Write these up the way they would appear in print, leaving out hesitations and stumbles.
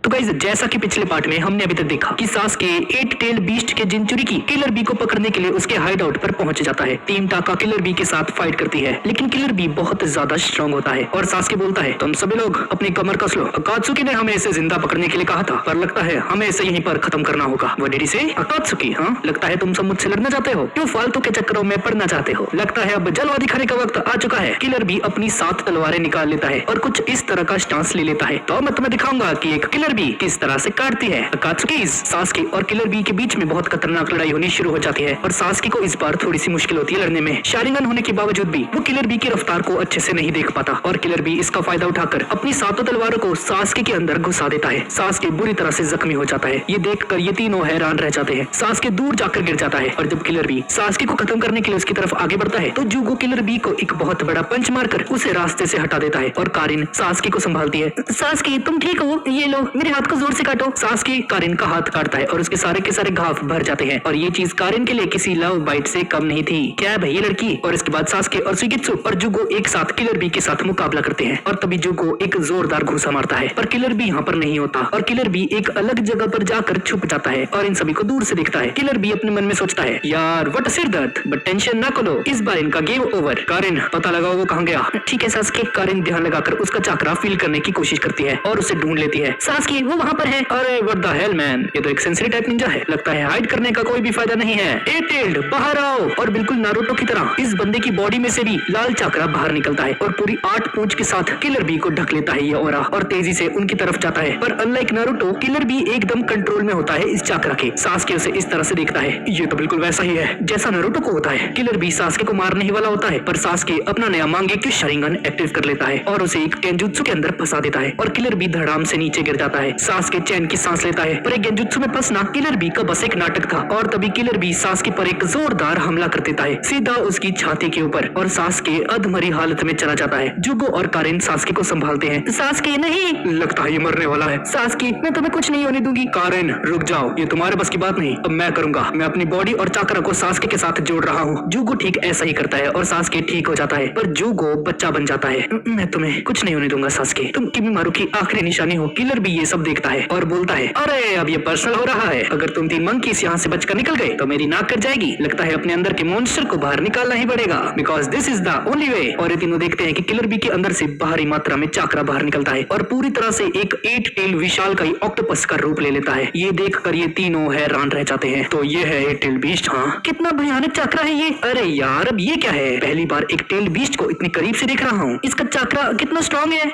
तो गाइस जैसा कि पिछले पार्ट में हमने अभी तक देखा कि सास्के एट टेल बीस्ट के जिनचुरिकी किलर बी को पकड़ने के लिए उसके हाइड आउट पर पहुंच जाता है। टीम टाका किलर बी के साथ फाइट करती है, लेकिन किलर बी बहुत ज्यादा स्ट्रॉन्ग होता है और सास्के बोलता है तुम सभी लोग अपनी कमर कस लो। अकात्सुकी ने हमें इसे जिंदा पकड़ने के लिए कहा था, पर लगता है हमें इसे यहीं पर खत्म करना होगा। वो डेडी से अकात्सुकी, हाँ लगता है तुम सब मुझसे लड़ना चाहते हो, क्यों फालतू के चक्करों में पड़ना चाहते हो। लगता है अब जलवा दिखाने का वक्त आ चुका है। किलर बी अपनी 7 तलवारें निकाल लेता है और कुछ इस तरह का स्टांस ले लेता है। तो मैं तुम्हें दिखाऊंगा कि एक किलर बी किस तरह से काटती है। अकात्सुकी सास्के और किलर बी के बीच में बहुत खतरनाक लड़ाई होनी शुरू हो जाती है और सास्के को इस बार थोड़ी सी मुश्किल होती है लड़ने में। शारिंगन होने के बावजूद भी वो किलर बी की रफ्तार को अच्छे से नहीं देख पाता और किलर बी इसका फायदा उठाकर अपनी 7 तलवारों को सास्के के अंदर घुसा देता है। सास्के बुरी तरह से जख्मी हो जाता है। ये देखकर ये तीनों हैरान रह जाते हैं। सास्के दूर जाकर गिर जाता है और जब किलर बी सास्के को खत्म करने के लिए उसकी तरफ आगे बढ़ता है तो जुगो किलर बी को एक बहुत बड़ा पंच मारकर उसे रास्ते से हटा देता है और कारिन सास्के को संभालती है। सास्के तुम ठीक हो? ये लो मेरे हाथ को जोर से काटो। सास्के कारिन का हाथ काटता है और उसके सारे के सारे घाव भर जाते हैं और ये चीज कारिन के लिए किसी लव बाइट से कम नहीं थी। क्या है भाई ये लड़की। और इसके बाद सास्के और सुगित्सु और जुगो एक साथ किलर बी के साथ मुकाबला करते हैं और तभी जुगो एक जोरदार घूसा मारता है, पर किलर बी यहाँ पर नहीं होता और किलर बी एक अलग जगह पर जाकर छुप जाता है और इन सभी को दूर से दिखता है। किलर बी अपने मन में सोचता है यार व्हाट सिर दर्द, बट टेंशन ना करो, इस बार इनका गेम ओवर। कारिन पता लगाओ वो कहाँ गया। ठीक है सास्के। कारिन ध्यान लगाकर उसका चाकरा फील करने की कोशिश करती है और उसे ढूंढ लेती है। सास्के वो वहाँ पर है। अरे व्हाट द हेल मैन, ये तो एक सेंसरी टाइप निंजा है। लगता है हाइड करने का कोई भी फायदा नहीं है। ए टेल्ड बाहर आओ। और बिल्कुल नारुतो की तरह इस बंदे की बॉडी में से भी लाल चाकरा बाहर निकलता है और पूरी 8 पूंछ के साथ किलर बी को ढक लेता है ये ऑरा और तेजी से उनकी तरफ जाता है। पर अनलाइक नारुतो किलर बी एकदम कंट्रोल में होता है इस चाकरा के। सास्के उसे इस तरह से देखता है, ये तो बिल्कुल वैसा ही है जैसा नारुतो को होता है। किलर बी सास्के को मारने ही वाला होता है, पर सास्के अपना नया मांगेक्यू शारिंगन एक्टिव कर लेता है और उसे एक गेंजुत्सु के अंदर फंसा देता है और किलर बी धड़ाम से नीचे गिर जाता है। सास्के चैन की सांस लेता है, पर एक गेंजुत्सु में फंसना किलर बी का बस एक नाटक था और तभी किलर बी सास्के पर एक जोरदार हमला कर देता है सीधा उसकी छाती के ऊपर और सास्के अधमरी हालत में चला जाता है। जुगो और कारिन सास्के को संभालते हैं। सास्के नहीं, लगता है ये मरने वाला है। सास्के मैं तुम्हें कुछ नहीं होने दूंगी। कारिन रुक जाओ, ये तुम्हारे बस की बात नहीं, अब मैं करूंगा। मैं अपनी बॉडी और चाकरा को सास्के के साथ जोड़ रहा हूँ। जुगो ठीक ऐसा ही करता है और सास्के ठीक हो जाता है, पर जुगो बच्चा बन जाता है। मैं तुम्हें कुछ नहीं होने दूंगा सास्के, तुम किमिमारू की आखिरी निशानी हो। किलर भी ये सब देखता है और बोलता है अरे अब ये पर्सनल हो रहा है, अगर तुम 3 मंकीस यहाँ से बचकर निकल गए तो मेरी नाक कट जाएगी। लगता है अपने अंदर के मॉन्स्टर को बाहर निकालना ही पड़ेगा, because this is the only way. और ये तीनों देखते हैं कि किलर बी के अंदर से भारी मात्रा में चाकरा बाहर निकलता है और पूरी तरह से एक 8 टेल विशाल का ऑक्टोपस का रूप ले लेता है। ये देखकर ये तीनों हैरान रह जाते हैं। तो ये है 8 टेल बीस्ट। हाँ कितना भयानक चाकरा है ये। अरे यार अब ये क्या है, पहली बार एक टेल बीस्ट को इतनी करीब से देख रहा हूँ। इसका चाकरा कितना स्ट्रॉन्ग है।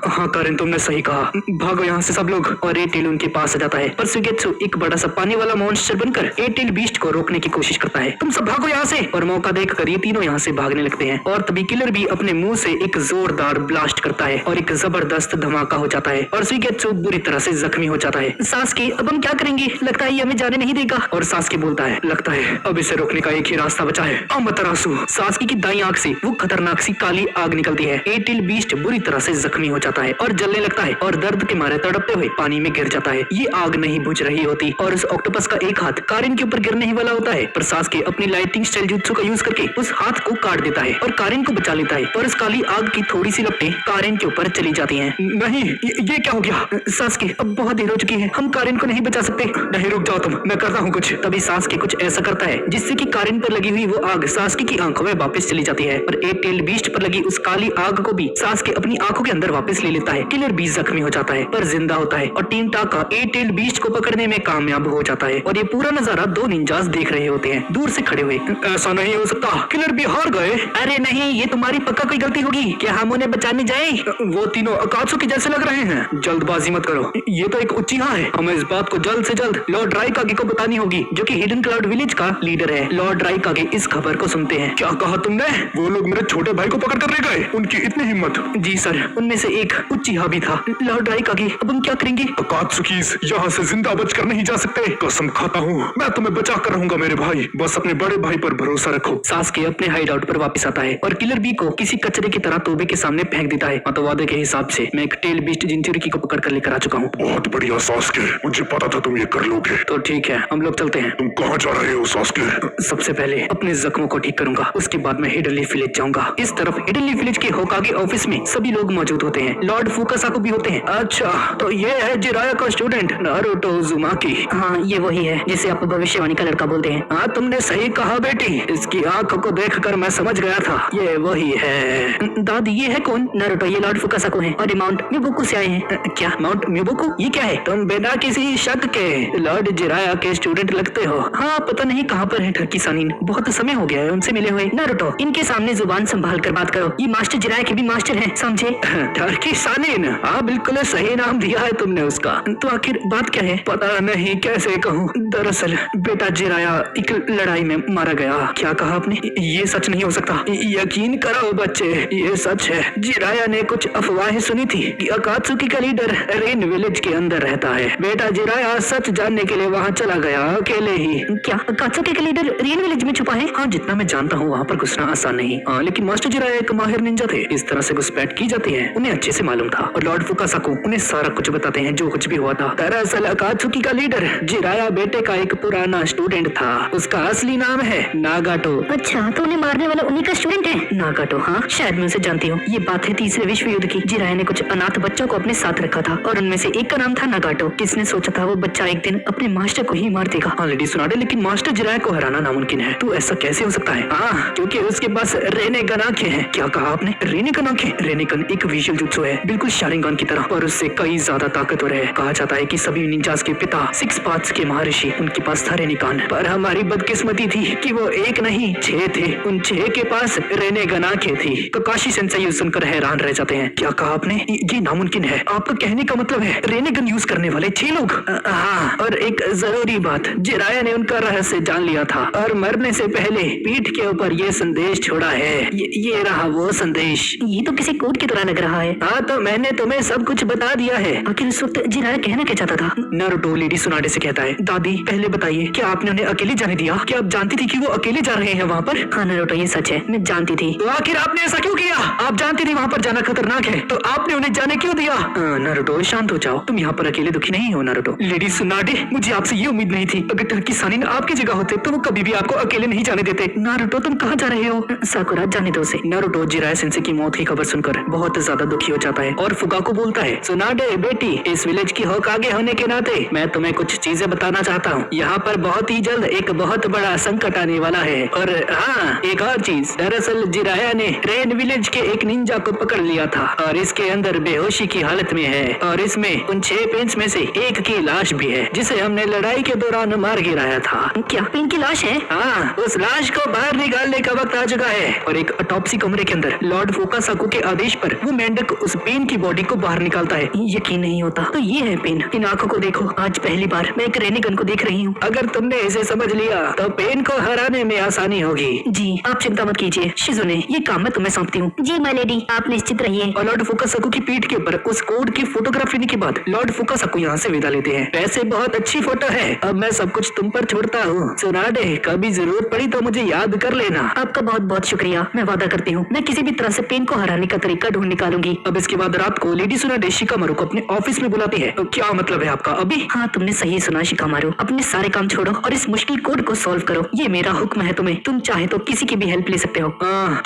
हाँ कारिन तुमने सही कहा, भागो यहाँ से सब लोग। और 8 टेल उनके पास आ जाता है, पर सुगेत्सु एक बड़ा सा पानी वाला मॉन्स्टर बनकर 8 टेल बीस्ट को रोकने की कोशिश करता है। तुम सब भागो यहाँ से। और मौका देखकर ये तीनों यहाँ से भागने लगते हैं और तभी किलर भी अपने मुंह से एक जोरदार ब्लास्ट करता है और एक जबरदस्त धमाका हो जाता है और सुगेत्सु बुरी तरह से जख्मी हो जाता है। सास्के अब हम क्या करेंगे, लगता है ये हमें जाने नहीं देगा। और सास्के बोलता है लगता है अब इसे रोकने का एक ही रास्ता बचा है, अमतरासु। सास्के की दाईं आंख से वो खतरनाक सी काली आग निकलती है। 8 टेल बीस्ट बुरी तरह से जख्मी हो जाता है और जलने लगता है और दर्द के मारे तड़पते हुए पानी में गिर जाता है। ये आग नहीं बुझ रही होती और उस ऑक्टोपस का एक हाथ कारिन के ऊपर गिरने ही वाला होता है, पर सास्के अपनी लाइटिंग स्टाइल जुत्सु का यूज करके उस हाथ को काट देता है और कारिन को बचा लेता है और उस काली आग की थोड़ी सी लपटें कारिन के ऊपर चली जाती हैं। नहीं ये क्या हो गया सास्के, अब बहुत देर हो चुकी है, हम कारिन को नहीं बचा सकते। नहीं रुक जाओ तुम, मैं करता हूँ कुछ। तभी सास्के कुछ ऐसा करता है जिससे कि कारिन पर लगी हुई वो आग सास्के की आंखों में वापस चली जाती है और 8 टेल बीस्ट पर लगी उस काली आग को भी सास्के अपनी आंखों के अंदर वापस ले लेता है। किलर भी जख्मी हो जाता है पर जिंदा होता है और टीम टाका 8 टेल बीस्ट को पकड़ने में कामयाब हो जाता है और ये पूरा नजारा 2 निंजास देख रहे होते हैं दूर से खड़े हुए। ऐसा नहीं हो सकता, किलर भी हार गए। अरे नहीं ये तुम्हारी पक्का कोई गलती होगी, क्या हम उन्हें बचाने जाए? वो तीनों अकात्सुकी जैसे लग रहे हैं। जल्दबाजी मत करो, ये तो एक उच्चिहा है, हमें इस बात को जल्द से जल्द लॉर्ड राइकागे को बतानी होगी जो कि हिडन क्लाउड विलेज का लीडर है। लॉर्ड राइकागे इस खबर को सुनते हैं। क्या कहा तुमने? वो लोग मेरे छोटे भाई को पकड़ कर ले गए, उनकी इतनी हिम्मत? जी सर, उनमें से एक उच्चिहा भी था। लॉर्ड राइकागे अब हम क्या करेंगे? अकात्सुकी यहाँ से जिंदा बचकर नहीं जा सकते, कसम खाता हूँ मैं तुम्हें बचा कर रहूंगा मेरे भाई, बस अपने बड़े भाई पर भरोसा रखो। सास्के अपने हाइड आउट पर वापस आता है और किलर बी को किसी कचरे की तरह तोबे के सामने फेंक देता है। तो वादे के हिसाब से मैं एक टेल बीस्ट जिनचुरिकी को पकड़ कर लेकर आ चुका हूँ। बहुत बढ़िया सास्के, मुझे पता था तुम ये कर लोगे। तो ठीक है हम लोग चलते हैं। तुम कहाँ जा रहे हो सास्के? सबसे पहले अपने जख्मों को ठीक करूंगा, उसके बाद मैं हिडन लीफ विलेज जाऊंगा। इस तरफ हिडन लीफ विलेज के होकागे ऑफिस में सभी लोग मौजूद होते हैं, लॉर्ड फुकासाको भी होते हैं। अच्छा तो ये है जिराया का स्टूडेंट नारुतो उज़ुमाकी। हाँ, ये वही है जिसे आप भविष्यवाणी का लड़का बोलते हैं। हाँ, तुमने सही कहा बेटी, इसकी आंखों को देखकर मैं समझ गया था, ये वही है। दादी ये है कौन? नारुतो, ये लॉर्ड फुकासाको है और ये माउंट म्यूबुकु से आए हैं। क्या माउंट म्यूबुकु? ये क्या है? तुम बिना किसी शक के लॉर्ड जिराया के स्टूडेंट लगते हो। हाँ, पता नहीं कहाँ पर है ठरकी सानिन, बहुत समय हो गया है उनसे मिले हुए। नारुतो, इनके सामने जुबान संभाल कर बात करो, ये मास्टर जिराया के भी मास्टर हैं, समझे? ठरकी सानिन? हाँ, बिल्कुल सही नाम दिया है तुमने उसका। तो आखिर बात क्या है? पता नहीं कैसे कहूँ। दरअसल बेटा जिराया एक लड़ाई में मारा गया। क्या कहा आपने? ये सच नहीं हो सकता। यकीन करो बच्चे, ये सच है। जिराया ने कुछ अफवाहें सुनी थी कि अकात्सुकी का लीडर रेन विलेज के अंदर रहता है। बेटा जिराया सच जानने के लिए वहाँ चला गया अकेले ही। क्या अकात्सुकी का लीडर रेन विलेज में छुपा है? हाँ, जितना मैं जानता हूँ वहाँ पर घुसना आसान नहीं। हाँ, लेकिन मास्टर जिराया एक माहिर निंजा थे, इस तरह से घुसपैठ की जाती है उन्हें अच्छे से मालूम था। और लॉर्ड फुकासाको उन्हें सारा कुछ बताते हैं जो कुछ भी हुआ था। दरअसल अकात्सुकी का लीडर जिराया बेटे का एक पुराना स्टूडेंट था, उसका असली नाम है नागाटो। अच्छा, तो उन्हें मारने वाला उन्हीं का स्टूडेंट है? नागाटो, हाँ, शायद मैं उसे जानती हूँ। ये बात है तीसरे विश्व युद्ध की। जिराया ने कुछ अनाथ बच्चों को अपने साथ रखा था और उनमें से एक का नाम था नागाटो। किसने सोचा था वो बच्चा एक दिन अपने मास्टर को ही मार देगा। हाँ लेडी सुनाडे, लेकिन मास्टर जिराया को हराना नामुमकिन है। तो ऐसा कैसे हो सकता है? हाँ, क्योंकि उसके पास रेनेगन आंखें हैं। क्या कहा आपने? रेनेगन आंखें? रेनेगन एक विजुअल जुत्सु है, बिल्कुल शारिंगन की तरह, और उससे कई ज्यादा ताकतवर है। कहा जाता है कि सभी निंजास के पिता सिक्स पाथ्स के महर्षि उनके पास था रेनेगन, पर हमारी बदकिस्मती थी कि वो एक नहीं 6 थे। उन 6 के पास रेनेगन आंखें थी। ककाशी सेंसेई सुनकर हैरान रह जाते हैं। क्या कहा आपने? ये नामुमकिन है। आपका कहने का मतलब है रेनेगन यूज करने वाले 6 लोग? हाँ, और एक जरूरी बात, जिराया ने उनका रहस्य जान लिया था और मरने से पहले पीठ के ऊपर ये संदेश छोड़ा है। ये रहा वो संदेश। ये तो किसी कोड की तरह लग रहा है। हाँ, तो मैंने तुम्हें सब कुछ बता दिया है। आखिर उस वक्त जिराया कहना क्या चाहता था? नारुतो लेडी सुनाडे से कहता है, दादी पहले बताइए, क्या आपने उन्हें अकेले जाने दिया? क्या आप जानती थी कि वो अकेले जा रहे हैं वहाँ पर? हाँ नारुतो, ये सच है, मैं जानती थी। तो आखिर आपने ऐसा क्यों किया? आप जानती थी वहाँ पर जाना खतरनाक है, तो आपने उन्हें जाने क्यों दिया? नारुतो शांत हो जाओ, तुम यहाँ पर अकेले दुखी नहीं हो। नारुतो, लेडी सुनाडे, मुझे आपसे ये उम्मीद नहीं थी। अगर टर्की सानिन आपकी जगह होते तो वो कभी भी आपको अकेले नहीं जाने देते। नारुतो, तुम कहाँ जा रहे हो? साकुरा, जाने दो उसे। नारुतो जिराया सेंसेई की मौत की खबर सुनकर बहुत ज्यादा दुखी हो जाता है और फुकाको बोलता है, सुनाडे बेटी, इस विलेज की होकागे होने के नाते मैं तुम्हें कुछ चीजें बताना चाहता हूँ। यहाँ पर बहुत ही जल्द एक बहुत बड़ा संकट आने वाला है। और हाँ, एक और चीज, दरअसल जिराया ने रेन विलेज के एक निंजा को पकड़ लिया था और इसके अंदर बेहोशी की हालत में है, और इसमें उन 6 पेंस में से एक की लाश भी है जिसे हमने लड़ाई के दौरान मार गिराया था। क्या पेन की लाश है? हाँ, उस लाश को बाहर निकालने का वक्त आ चुका है। और एक ऑटोप्सी कमरे के अंदर लॉर्ड फुकासाको के आदेश पर वो मेंढक उस पेन की बॉडी को बाहर निकालता है। यकीन नहीं होता। तो ये है पेन। इन आंखों को देखो, आज पहली बार मैं एक रेनेगन को देख रही हूँ। अगर तुमने इसे समझ लिया तो पेन को हराने में आसानी होगी। जी, आप चिंता मत कीजिए शिजुने, ये काम मैं तुम्हें सौंपती हूँ। जी माय लेडी, आप निश्चित रहिए। और लॉर्ड फुकासाको की पीठ के ऊपर उस कोड की फोटोग्राफ लेने के बाद लॉर्ड फुकासाको यहाँ से विदा लेते हैं। वैसे बहुत अच्छी फोटो है, अब मैं सब कुछ तुम पर छोड़ता हूँ। सुनाडे, कभी जरूरत पड़ी तो मुझे याद कर लेना। आपका बहुत बहुत शुक्रिया, मैं वादा करती हूँ मैं किसी भी तरह से पेन को हराने का तरीका ढूंढ निकालूंगी। अब इसके बाद रात को लेडी सुनाडे शिकामारू को अपने ऑफिस में बुलाती है। तो क्या मतलब है आपका अभी? हाँ, तुमने सही सुना शिकामारू, अपने सारे काम छोड़ो और इस मुश्किल कोड को सॉल्व करो। ये मेरा हुक्म है तुम्हें, तुम चाहे तो किसी की भी हेल्प ले सकते हो।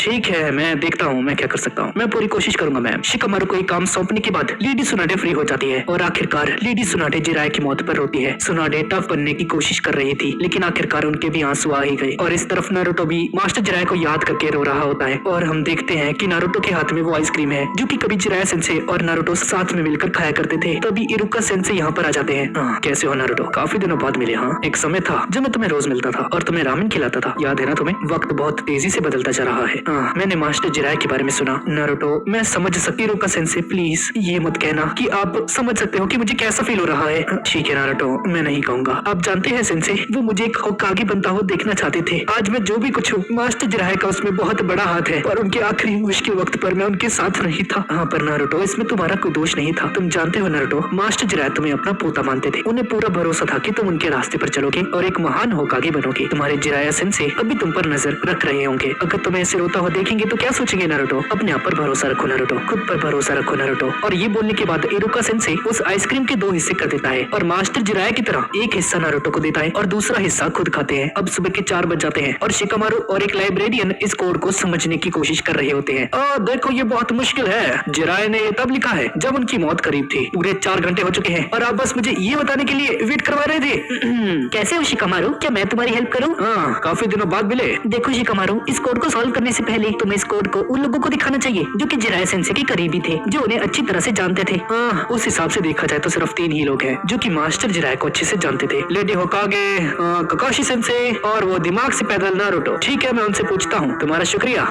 ठीक है, मैं देखता हूँ मैं क्या कर सकता हूँ। मैं पूरी कोशिश करूंगा मैम। शिकामारू को एक काम सौंपने के बाद लेडी सुनाडे फ्री हो जाती है और आखिरकार लेडी सुनाडे जिराया की मौत पर रोती है। सुनाडे टफ बनने की कोशिश कर रही थी, लेकिन आखिरकार उनके भी आंसू आ ही गए। और इस तरफ नारुतो भी मास्टर जिराया को याद करके रो रहा होता है और हम देखते हैं कि नारुतो के हाथ में वो आइसक्रीम है जो कि कभी जिराया सेंसेई और नारुतो साथ में मिलकर खाया करते थे। तभी इरुका सेंसेई यहाँ पर आ जाते हैं। कैसे हो नारुतो? काफी दिनों बाद मिले। हाँ, एक समय था जब मैं तुम्हें रोज मिलता था और तुम्हें रामेन खिलाता था, याद है ना तुम्हें? वक्त बहुत तेजी से बदलता जा रहा है। मैंने मास्टर जिराया के बारे में सुना। नारुतो, मैं समझ सकती हूँ। इरुका सेंसेई, प्लीज ये मत कहना कि आप समझ सकते हो कि मुझे कैसा फील हो रहा है। ठीक है नारुतो, मैं नहीं कहूंगा। आप जानते हैं सेंसेई, वो मुझे एक होकागे बनता हुआ देखना चाहते थे। आज मैं जो भी कुछ हूँ, मास्टर जिराया का उसमें बहुत बड़ा हाथ है, पर उनके आखिरी मुश्किल वक्त पर मैं उनके साथ नहीं था। हाँ, पर नारुतो, इसमें तुम्हारा कोई दोष नहीं था। तुम जानते हो नारुतो, मास्टर जिराया तुम्हें अपना पोता मानते थे। उन्हें पूरा भरोसा था कि तुम उनके रास्ते पर चलोगे और एक महान होकागे बनोगे। तुम्हारे जिराया सेंसेई अभी तुम पर नजर रख रहे होंगे। अगर तुम्हें ऐसे रोता हुआ देखेंगे तो क्या सोचेंगे नारुतो? अपने आप पर भरोसा रखो नारुतो, खुद पर भरोसा रखो नारुतो। और ये बोलने के बाद इरुका सेंसेई उस आइसक्रीम के 2 हिस्से कर देता है और मास्टर जिराया की तरह एक हिस्सा नारुतो को देता है और दूसरा हिस्सा खुद खाते हैं। अब सुबह के 4 बज जाते हैं और शिकामारू और एक लाइब्रेरियन इस कोड को समझने की कोशिश कर रहे होते हैं। देखो, ये बहुत मुश्किल है। जिराया ने ये तब लिखा है जब उनकी मौत करीब थी। पूरे 4 घंटे हो चुके हैं और आप बस मुझे ये बताने के लिए वेट करवा रहे थे। कैसे हो शिकामारू, क्या मैं तुम्हारी हेल्प करूं? हाँ, काफी दिनों बाद मिले। देखो शिकामारू, इस कोड को सॉल्व करने से पहले तुम्हें इस कोड को उन लोगों को दिखाना चाहिए जो कि जिराया सेंसे के करीबी थे, जो उन्हें अच्छी तरह से जानते थे। हाँ, उस हिसाब से देखा जाए तो सिर्फ 3 ही लोग हैं जो कि मास्टर जिराया को अच्छे से जानते थे। लेडी होकागे, ककाशी सेंसे और वो दिमाग से पैदल नारुतो। ठीक है, मैं उनसे पूछता हूँ। तुम्हारा शुक्रिया।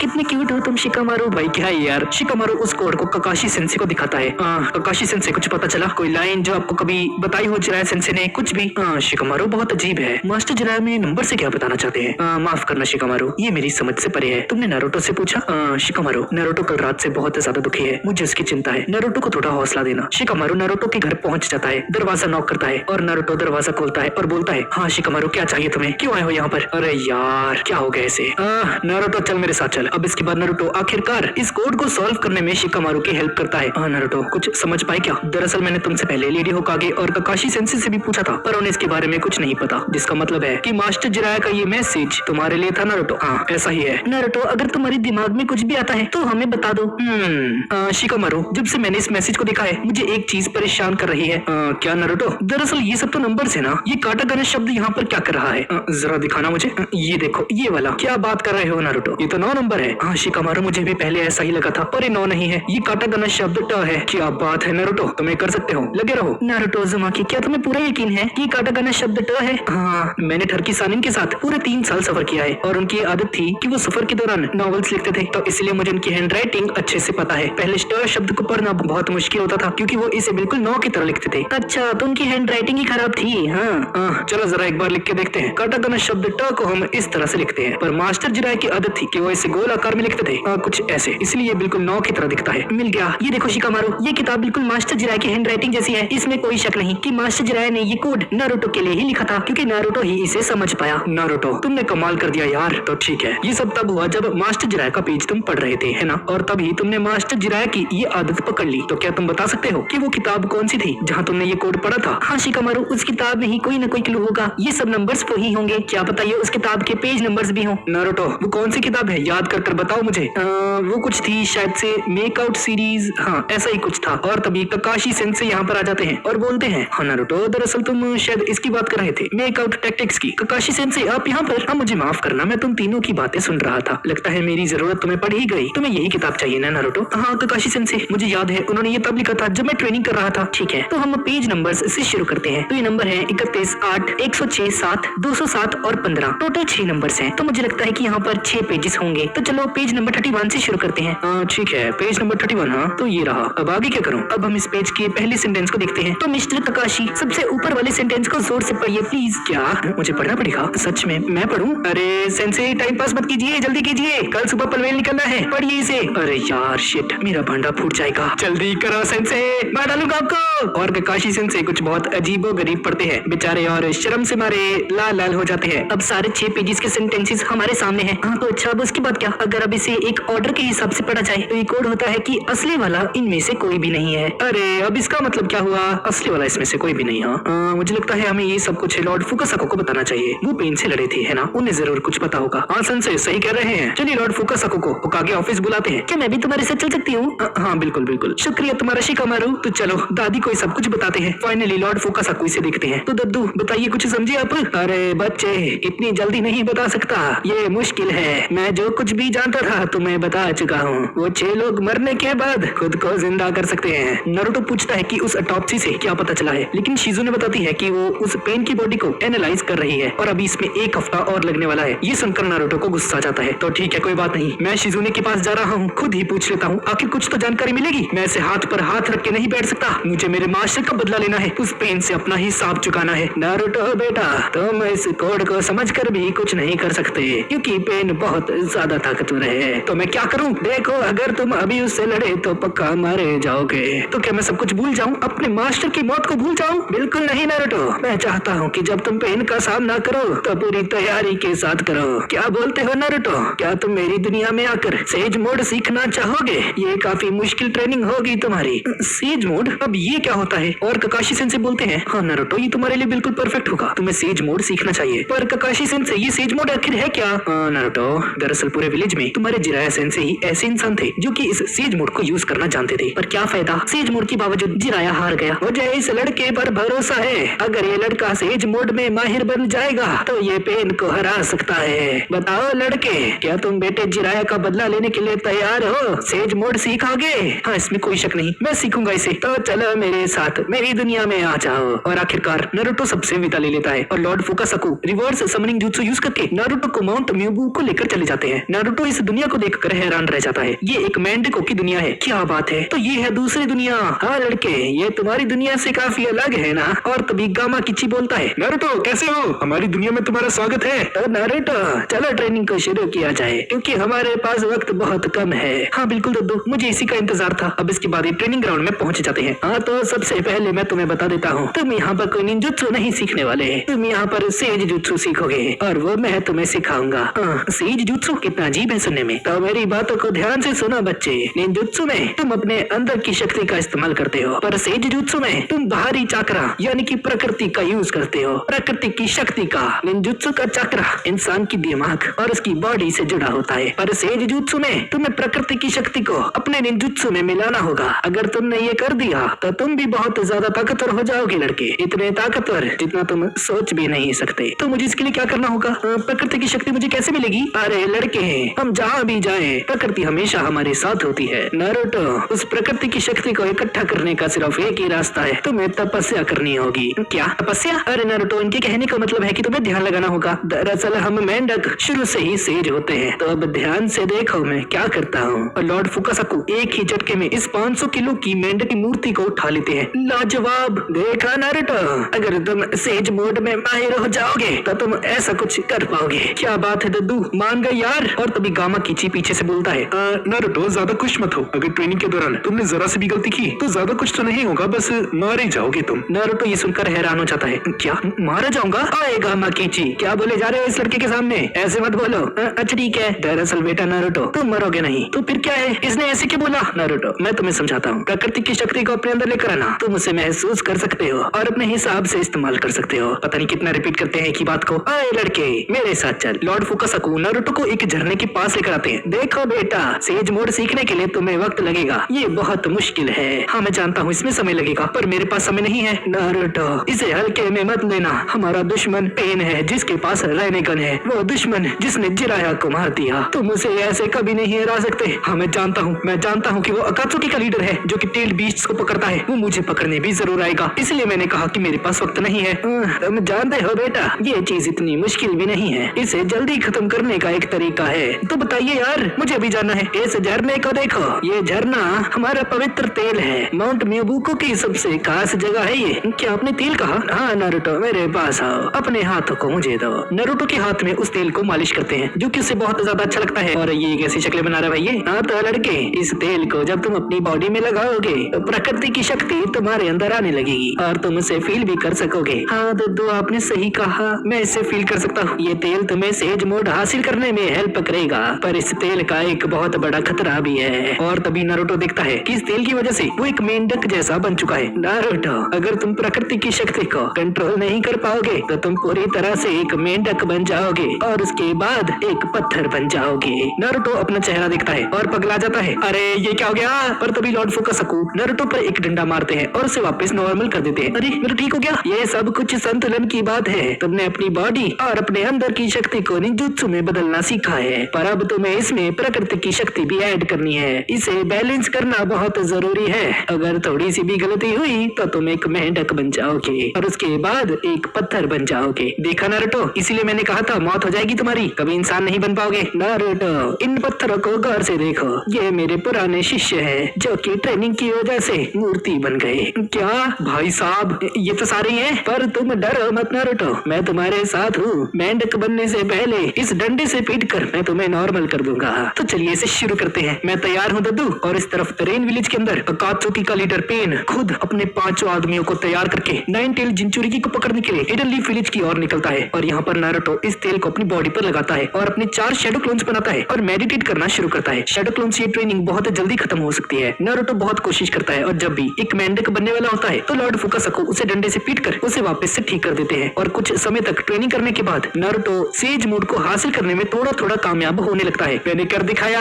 कितने क्यूट हो तुम शिकामारू। भाई क्या है यार। शिकामारू उस कोड को ककाशी सेंसे को दिखाता है। ककाशी सेंसे, कुछ पता चला? कोई लाइन जो आपको कभी बताई हो जिराया सेंसे ने? कुछ भी? शिकामारू, बहुत अजीब है। मास्टर जिराया में नंबर से क्या बताना चाहते हैं? माफ करना शिकामारू, ये मेरी समझ से परे है। तुमने नारुतो से पूछा? शिकामारू, नारुतो कल रात से बहुत ज्यादा दुखी है, मुझे उसकी चिंता है। नारुतो को थोड़ा हौसला देना। शिकामारू नारुतो के घर पहुंच जाता है, दरवाजा नॉक करता है और नारुतो दरवाजा खोलता है और बोलता है, हाँ शिकामारू, क्या चाहिए तुम्हें? क्यों आए हो यहाँ पर? अरे यार, क्या हो गया इसे? नारुतो, चल मेरे साथ चल। अब इसके बाद नारुतो आखिरकार इस कोड को सॉल्व करने में शिकामारू की हेल्प करता है। नारुतो, कुछ समझ पाए क्या? दरअसल मैंने तुमसे पहले लेडी होकागे और ककाशी सेंसे से भी पूछा था, पर उन्हें इसके बारे में कुछ नहीं पता, जिसका मतलब है कि मास्टर जिराया का ये मैसेज तुम्हारे लिए था नारुतो। हाँ, ऐसा ही है। नारुतो, अगर तुम्हारे दिमाग में कुछ भी आता है तो हमें बता दो। शिकामारू, जब से मैंने इस मैसेज को देखा है मुझे एक चीज परेशान कर रही है। क्या नारुतो? दरअसल ये सब तो नंबर है ना, ये काटाकाना शब्द यहाँ पर क्या कर रहा है? जरा दिखाना मुझे। ये देखो, ये वाला। क्या बात कर रहे हो नारुतो? ये तो 9 नंबर है। हाँ शिकामारू, मुझे भी पहले ऐसा ही लगा था, पर ये 9 नहीं है, ये काटाकाना शब्द ट है। क्या बात है नारुतो, तुम्हें कर सकते हो, लगे रहो। नारुतो उज़ुमाकी, क्या तुम्हें पूरा यकीन है कि काटाकाना शब्द ट है? हाँ, मैंने ठरकी सानिन के साथ पूरे 3 साल सफर किया है और उनकी आदत थी कि वो सफर के दौरान नॉवेल्स लिखते थे, तो इसलिए मुझे उनकी हैंड राइटिंग अच्छे से पता है। पहले ट शब्द को पढ़ना बहुत मुश्किल होता था क्योंकि वो इसे बिल्कुल 9 की तरह लिखते थे। अच्छा, तो उनकी हैंड राइटिंग ही खराब थी। हाँ, चलो जरा एक बार लिख के देखते हैं। काटाकाना शब्द ट को हम इस तरह से लिखते हैं, पर मास्टर जिराया की आदत थी कि वो इसे गोल आकार में लिखते थे, कुछ ऐसे, इसलिए बिल्कुल 9 की तरह दिखता है। मिल गया। ये देखो शिकामारू, ये किताब बिल्कुल मास्टर जिराया की हैंड राइटिंग जैसी है। इसमें कोई शक नहीं कि मास्टर जिराया ने ये कोड नारुतो के लिए ही लिखा था, क्योंकि नारुतो ही इसे समझ पाया। नारुतो, तुमने कमाल कर दिया यार। तो ठीक है, ये सब तब हुआ जब मास्टर जिराया का पेज तुम पढ़ रहे थे, है ना? और तभी तुमने मास्टर जिराया की ये आदत पकड़ ली। तो क्या तुम बता सकते हो कि वो किताब कौन सी थी जहाँ तुमने ये कोड पढ़ा था? हाँ शिकामारू, उस किताब में ही कोई न कोई क्लू होगा। ये सब नंबर्स वो ही होंगे। क्या पता ये उस किताब के पेज नंबर्स भी हों। नारुतो, वो कौन सी किताब है? याद कर बताओ मुझे। वो कुछ थी शायद से मेकआउट सीरीज, हाँ ऐसा ही कुछ था। और तभी ककाशी सेंसे यहाँ पर आ जाते हैं और बोलते हैं, हाँ नारुतो, दरअसल तुम शायद इसकी बात कर रहे थे, मेकआउट टैक्टिक्स की। ककाशी सेंसे, आप यहाँ पर? हाँ, मुझे माफ करना, मैं तुम तीनों की बातें सुन रहा था। लगता है मेरी जरूरत तुम्हें पड़ ही गई। तुम्हें यही किताब चाहिए ना नारुतो? हाँ ककाशी सेंसे, मुझे याद है, उन्होंने ये तब लिखा था जब मैं ट्रेनिंग कर रहा था। ठीक है, तो हम पेज नंबर्स से शुरू करते हैं। तो ये नंबर है 31, 8, 106, 7, 207 और 15। टोटल 6 नंबर्स हैं। तो मुझे लगता है कि यहाँ पर 6 पेजेस होंगे। तो चलो पेज नंबर 31 से शुरू करते हैं। ठीक है, पेज नंबर 31। हाँ, तो ये रहा। अब आगे क्या करूँ? अब हम इस पेज के पहले सेंटेंस को देखते हैं। तो मिस्टर ककाशी, सबसे ऊपर वाले सेंटेंस को जोर से पढ़िए प्लीज। क्या मुझे पढ़ना पड़ेगा? सच में मैं पढ़ूं? अरे सेंसे, टाइम पास मत कीजिए, जल्दी कीजिए, कल सुबह पनवेल निकलना है, पढ़िए इसे। अरे यार शिट, मेरा भांडा फूट जाएगा। जल्दी करो सेंसे, मैं डालूंगा आपको। और ककाशी सेंसे कुछ बहुत अजीबो गरीब पढ़ते हैं बेचारे, और शर्म से मारे लाल लाल हो जाते हैं। अब सारे 6 पेजेस के सेंटेंसेस हमारे सामने हैं। हाँ, तो अच्छा, अब उसके बाद क्या? अगर अब इसे एक ऑर्डर के हिसाब से पढ़ा जाए तो ये कोड होता है कि असली वाला इनमें से कोई भी नहीं है। अरे अब इसका मतलब क्या हुआ? असली वाला इसमें से कोई भी नहीं। हाँ, मुझे लगता है हमें ये सब कुछ लॉर्ड फुकासाको को बताना चाहिए। वो पेन से लड़े थे, है ना? उन्हें जरूर कुछ पता होगा। हाँ सेंसे, सही कह रहे हैं। चलिए लॉर्ड फुकासाको को होकागे ऑफिस बुलाते हैं। क्या मैं भी तुम्हारे साथ चल सकती हूँ? हाँ बिल्कुल बिल्कुल, शुक्रिया तुम्हारा शिकामारू। तो चलो दादी को सब कुछ बताते हैं। फाइनली लॉर्ड फुकासाको इसे देखते हैं। तो दद्दू बताइए, कुछ समझे आप? अरे बच्चे, इतनी जल्दी नहीं बता सकता, ये मुश्किल है। मैं जो कुछ भी जानता था तुम्हें बता चुका हूँ। वो 6 लोग मरने के बाद खुद को जिंदा कर सकते हैं। नारुतो पूछता है कि उस ऑटोप्सी से क्या पता चला है, लेकिन शिजुने बताती है कि वो उस पेन की बॉडी को एनालाइज कर रही है और अभी इसमें 1 हफ्ता और लगने वाला है। ये सुनकर नारुतो को गुस्सा आ जाता है। तो ठीक है, कोई बात नहीं, मैं शिजुने के पास जा रहा हूँ, खुद ही पूछ लेता हूँ, आखिर कुछ तो जानकारी मिलेगी। मैं ऐसे हाथ पर हाथ रख के नहीं बैठ सकता, मुझे मेरे मास्टर का बदला लेना है, उस पेन से अपना हिसाब चुकाना है। नारुतो बेटा, तुम इस कोड को समझकर भी कुछ नहीं कर सकते क्योंकि पेन बहुत ज्यादा ताकतवर है। तो मैं क्या करूँ? देखो, अगर तुम अभी उससे लड़े तो पक्का मारे जाओगे। तो क्या मैं सब कुछ भूल जाऊँ, अपने मास्टर की मौत को भूल जाऊँ? बिल्कुल नहीं नारुतो, मैं चाहता हूँ कि जब तुम पेन का सामना करो तो पूरी तैयारी के साथ करो। क्या बोलते हो नारुतो? क्या तुम मेरी दुनिया में आकर सेज मोड सीखना चाहोगे? ये काफी मुश्किल ट्रेनिंग होगी तुम्हारी। Sage mode? अब ये क्या होता है? और ककाशी सेंसे बोलते हैं, हाँ नारुतो, ये तुम्हारे लिए बिल्कुल परफेक्ट होगा, तुम्हें सेज मोड सीखना चाहिए। पर ककाशी सेंसे, ये सेज मोड आखिर है क्या? नारुतो, दरअसल पूरे विलेज में तुम्हारे जिराया सेंसे ही ऐसे इंसान थे जो कि इस सेज मोड को यूज करना जानते थे। पर क्या फायदा, सेज मोड के बावजूद जिराया हार गया। मुझे इस लड़के पर भरोसा है, अगर ये लड़का सेज मोड में माहिर बन जाएगा तो ये पेन को हरा सकता है। बताओ लड़के, क्या तुम बेटे जिराया का बदला लेने के लिए तैयार हो? सेज मोड सीखोगे? हाँ, इसमें कोई शक नहीं, मैं सीखूंगा इसे। तो चलो मेरे साथ, मेरी दुनिया में आ जाओ। और आखिरकार नारुतो सबसे विदा ले लेता है और lord Fukasaku reverse summoning jutsu use करके नारुतो को माउंट म्यूबू को लेकर चले जाते हैं। नारुतो इस दुनिया को देखकर हैरान रह जाता है, ये एक मेंडिको की दुनिया है। क्या बात है, तो ये है दूसरी दुनिया। हाँ लड़के, ये तुम्हारी दुनिया से काफी अलग है ना? और तभी गामा किची बोलता है, नारुतो कैसे हो? हमारी दुनिया में तुम्हारा स्वागत है। तो नारुतो चलो ट्रेनिंग को शुरू किया जाए, क्योंकि हमारे पास वक्त बहुत कम है। हाँ बिल्कुल दद्दू, मुझे इसी का इंतजार था। अब इसके बाद ट्रेनिंग ग्राउंड में पहुंच जाते हैं। हाँ तो सबसे पहले मैं तुम्हें बता देता हूँ, तुम यहाँ पर कोई निंजुत्सु नहीं सीखने वाले, तुम यहाँ पर सेज जुत्सु सीखोगे और वो मैं तुम्हें सिखाऊंगा। सेज जुत्सु कितना अजीब है सुनने में, तो मेरी बातों को ध्यान से सुनो बच्चे। निंजुत्सु में तुम अपने अंदर की शक्ति का इस्तेमाल करते हो, पर सेज जुत्सु में तुम बाहरी चाकरा यानी कि प्रकृति का यूज करते हो। प्रकृति की शक्ति का निंजुत्सु का चक्रा इंसान की दिमाग और उसकी बॉडी से जुड़ा होता है, पर सेज जुत्सु में तुम्हें प्रकृति की शक्ति को अपने निंजुत्सु में मिलाना होगा। अगर तुमने ये कर दिया तो तुम भी बहुत ज्यादा ताकतवर हो जाओगे लड़के, इतने ताकतवर जितना तुम सोच भी नहीं सकते। तो मुझे इसके लिए क्या करना होगा? प्रकृति की शक्ति मुझे कैसे मिलेगी? अरे लड़के, हम जहाँ भी जाएं, प्रकृति हमेशा हमारे साथ होती है। नारुतो, उस प्रकृति की शक्ति को इकट्ठा करने का सिर्फ एक ही रास्ता है, तुम्हें तपस्या करनी होगी। क्या तपस्या? अरे नारुतो, इनके कहने का मतलब है कि तुम्हें ध्यान लगाना होगा। दरअसल हम मेंढक शुरू से ही सेज होते हैं, तो अब ध्यान से देखो मैं क्या करता हूँ। और लॉर्ड फुकासाकु एक ही झटके में इस 500 किलो की मेंढक की मूर्ति को उठा लेते हैं। लाजवाब, देखा नारुतो, अगर तुम सेज मोड में माहिर हो जाओगे तो तुम ऐसा कुछ कर पाओगे। क्या बात है दद्दू, मान गए यार। और तभी गामा कीची पीछे से बोलता है, नारुतो ज्यादा खुश मत हो, अगर ट्रेनिंग के दौरान तुमने जरा सी भी गलती की तो ज्यादा कुछ तो नहीं होगा, बस मारे जाओगे तुम। नारुतो ये सुनकर हैरान हो जाता है, क्या मारा जाऊंगा? आए गामा कीची, क्या बोले जा रहे हो इस लड़के के सामने? ऐसे मत बोलो। अच्छा ठीक है, दरअसल बेटा नारुतो तुम मरोगे नहीं। तो फिर क्या है, इसने ऐसे क्यों बोला? नारुतो मैं तुम्हें समझाता हूँ, प्रकृति की शक्ति को अपने अंदर लेकर आना, तुम उसे महसूस कर सकते हो और अपने हिसाब से इस्तेमाल कर सकते हो। पता नहीं कितना रिपीट करते हैं की बात को। आए लड़के मेरे साथ चल। लॉर्ड फुकासाकु नारुतो को एक झरने के पास लेकर आते हैं। देखो बेटा, सेज मोड सीखने के लिए तुम्हें वक्त लगेगा, ये बहुत मुश्किल है। हाँ मैं जानता हूँ इसमें समय लगेगा, पर मेरे पास समय नहीं है। नारुतो इसे हल्के में मत लेना, हमारा दुश्मन पेन है जिसके पास रैनेगन है, वो दुश्मन जिसने जिराया को मार दिया। तुम उसे ऐसे कभी नहीं हरा सकते। हाँ मैं जानता हूँ कि वो अकात्सुकी का लीडर है जो कि टेल बीस्ट्स को पकड़ता है, वो मुझे पकड़ने भी जरूर आएगा, इसलिए मैंने कहा कि मेरे पास वक्त नहीं है। तुम जानते हो बेटा, ये चीज इतनी मुश्किल भी नहीं है, इसे जल्दी खत्म करने का एक तरीका है। तो बताइए यार, मुझे भी जानना है। इस झरने को देखो, ये झरना हमारा पवित्र तेल है, माउंट म्यूबुको की सबसे खास जगह है ये। क्या आपने तेल कहा? हाँ नारुतो मेरे पास आओ, अपने हाथों को मुझे दो। नारुतो के हाथ में उस तेल को मालिश करते हैं, जो कि उसे बहुत ज्यादा अच्छा लगता है। और ये कैसी शक्लें बना रहा है भाई? हाँ तो लड़के, इस तेल को जब तुम अपनी बॉडी में लगाओगे तो प्रकृति की शक्ति तुम्हारे अंदर आने लगेगी और तुम उसे फील भी कर सकोगे। हाँ दद्दू आपने सही कहा, मैं इसे फील कर सकता हूँ। ये तेल तुम्हें सेज मोड हासिल करने में हेल्प करेगा, पर इस तेल का एक बहुत बड़ा खतरा भी है। और तभी नारुतो देखता है कि इस तेल की वजह से वो एक मेंढक जैसा बन चुका है। नारुतो, अगर तुम प्रकृति की शक्ति को कंट्रोल नहीं कर पाओगे तो तुम पूरी तरह से एक मेंढक बन जाओगे और उसके बाद एक पत्थर बन जाओगे। नारुतो अपना चेहरा देखता है और पगला जाता है। अरे ये क्या हो गया? पर तभी लॉर्ड फुकासाकु नारुतो पर एक डंडा मारते हैं और उसे वापस नॉर्मल कर देते हैं। अरे मेरा ठीक हो गया? ये सब कुछ संतुलन की बात है। तुमने अपनी बॉडी और अपने अंदर की शक्ति को निंजुत्सु में बदलना सीखा है, पर अब तुम्हें इसमें प्रकृति की शक्ति भी ऐड करनी है। इसे बैलेंस करना बहुत जरूरी है। अगर थोड़ी सी भी गलती हुई तो तुम एक मेंढक बन जाओगे और उसके बाद एक पत्थर बन जाओगे। देखा नारुतो, इसीलिए मैंने कहा था मौत हो जाएगी तुम्हारी, कभी इंसान नहीं बन पाओगे। नारुतो इन पत्थरों को गौर से देखो, ये मेरे पुराने शिष्य हैं जो कि ट्रेनिंग की वजह से मूर्ति बन गए। क्या भाई साहब, ये तो सारे हैं, पर तुम डरो मत नारुतो, मैं तुम्हारे साथ हूँ। मेंढक बनने से पहले इस डंडे से पीटकर मैं तुम्हें नॉर्मल कर दूंगा। तो चलिए इसे शुरू करते हैं। मैं तैयार हूँ दद्दू। और इस तरफ रेन विलेज के अंदर अकात्सुकी का लीडर पेन खुद अपने 5 आदमियों को तैयार करके 9 टेल जिंचुरिकी को पकड़ने के लिए हिडन लीफ विलेज की ओर निकलता है। और यहाँ पर नारुतो इस तेल को अपनी बॉडी पर लगाता है और अपने 4 शैडो क्लोन्स बनाता है और मेडिटेट करना शुरू करता है। शैडो क्लोन से ये ट्रेनिंग बहुत जल्दी खत्म हो सकती है। नारुतो बहुत कोशिश करता है और जब भी एक मेंढक बनने वाला होता है तो लॉर्ड फुकासाकु उसे डंडे से पीटकर उसे वापस से ठीक कर देते हैं। और कुछ समय तक ट्रेनिंग करने के बाद नारुतो सेज मोड को हासिल करने में थोड़ा थोड़ा कामयाब होने लगता है। मैंने कर दिखाया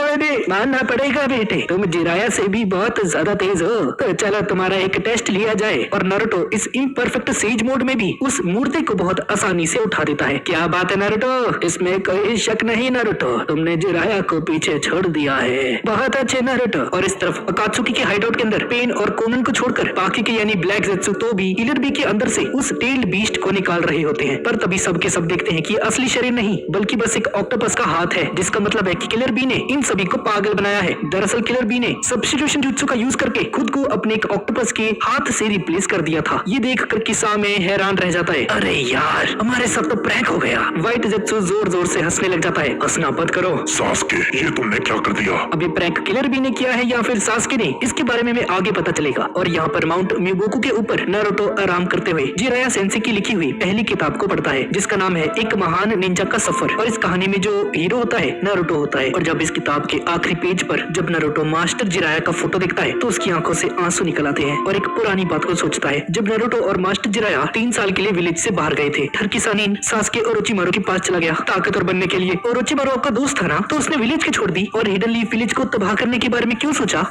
मैंने, मानना पड़ेगा बेटे, तुम जिराया वैसे भी बहुत ज्यादा तेज हो, तो चलो तुम्हारा एक टेस्ट लिया जाए। और नारुतो इस इम्परफेक्ट सेज मोड में भी उस मूर्ति को बहुत आसानी से उठा देता है। क्या बात है नारुतो, इसमें कोई शक नहीं नारुतो, तुमने जिराया को पीछे छोड़ दिया है। बहुत अच्छे नारुतो। और इस तरफ अकात्सुकी के हाइडआउट के अंदर पेन और कोनन को छोड़कर बाकी के यानी ब्लैक ज़ेत्सु तो भी किलर बी के अंदर से उस टेल्ड बीस्ट को निकाल रहे होते हैं। पर तभी सब के सब देखते हैं कि असली शरीर नहीं बल्कि बस एक ऑक्टोपस का हाथ है, जिसका मतलब है कि किलर बी ने इन सभी को पागल बनाया है। दरअसल किलर बी ने सब्स्टिट्यूशन जुत्सु का यूज करके खुद को अपने एक ऑक्टोपस के हाथ से रिप्लेस कर दिया था। ये देखकर किसामे हैरान रह जाता है। अरे यार, हमारे साथ तो प्रैंक हो गया। व्हाइट ज़ेत्सु जोर जोर से हंसने लग जाता है। हंसना बंद करो सास्के, ये तुमने क्या कर दिया? अभी प्रैंक किलर बी ने किया है या फिर सास्के ने, इसके बारे में आगे पता चलेगा। और यहाँ पर माउंट म्यूगोकू के ऊपर नारुतो आराम करते हुए जिराया सेंसेई की लिखी हुई पहली किताब को पढ़ता है, जिसका नाम है एक महान निंजा का सफर। और इस कहानी में जो हीरो होता है नारुतो होता है। और जब इस किताब के आखिरी पेज पर जब नारुतो मास्टर जिराया का फोटो देखता है तो उसकी आंखों से आंसू निकल आते हैं और एक पुरानी बात को सोचता है। जब नारुतो और मास्टर जिराया 3 साल के लिए विलेज से बाहर गए थे, टर्की-सानिन सास्के और ओरोचिमारू के पास चला गया ताकतवर बनने के लिए। ओरोचिमारू आपका दोस्त था ना, तो उसने विलेज को छोड़ दी और हिडन लीफ विलेज को तबाह करने के बारे में क्यों सोचा?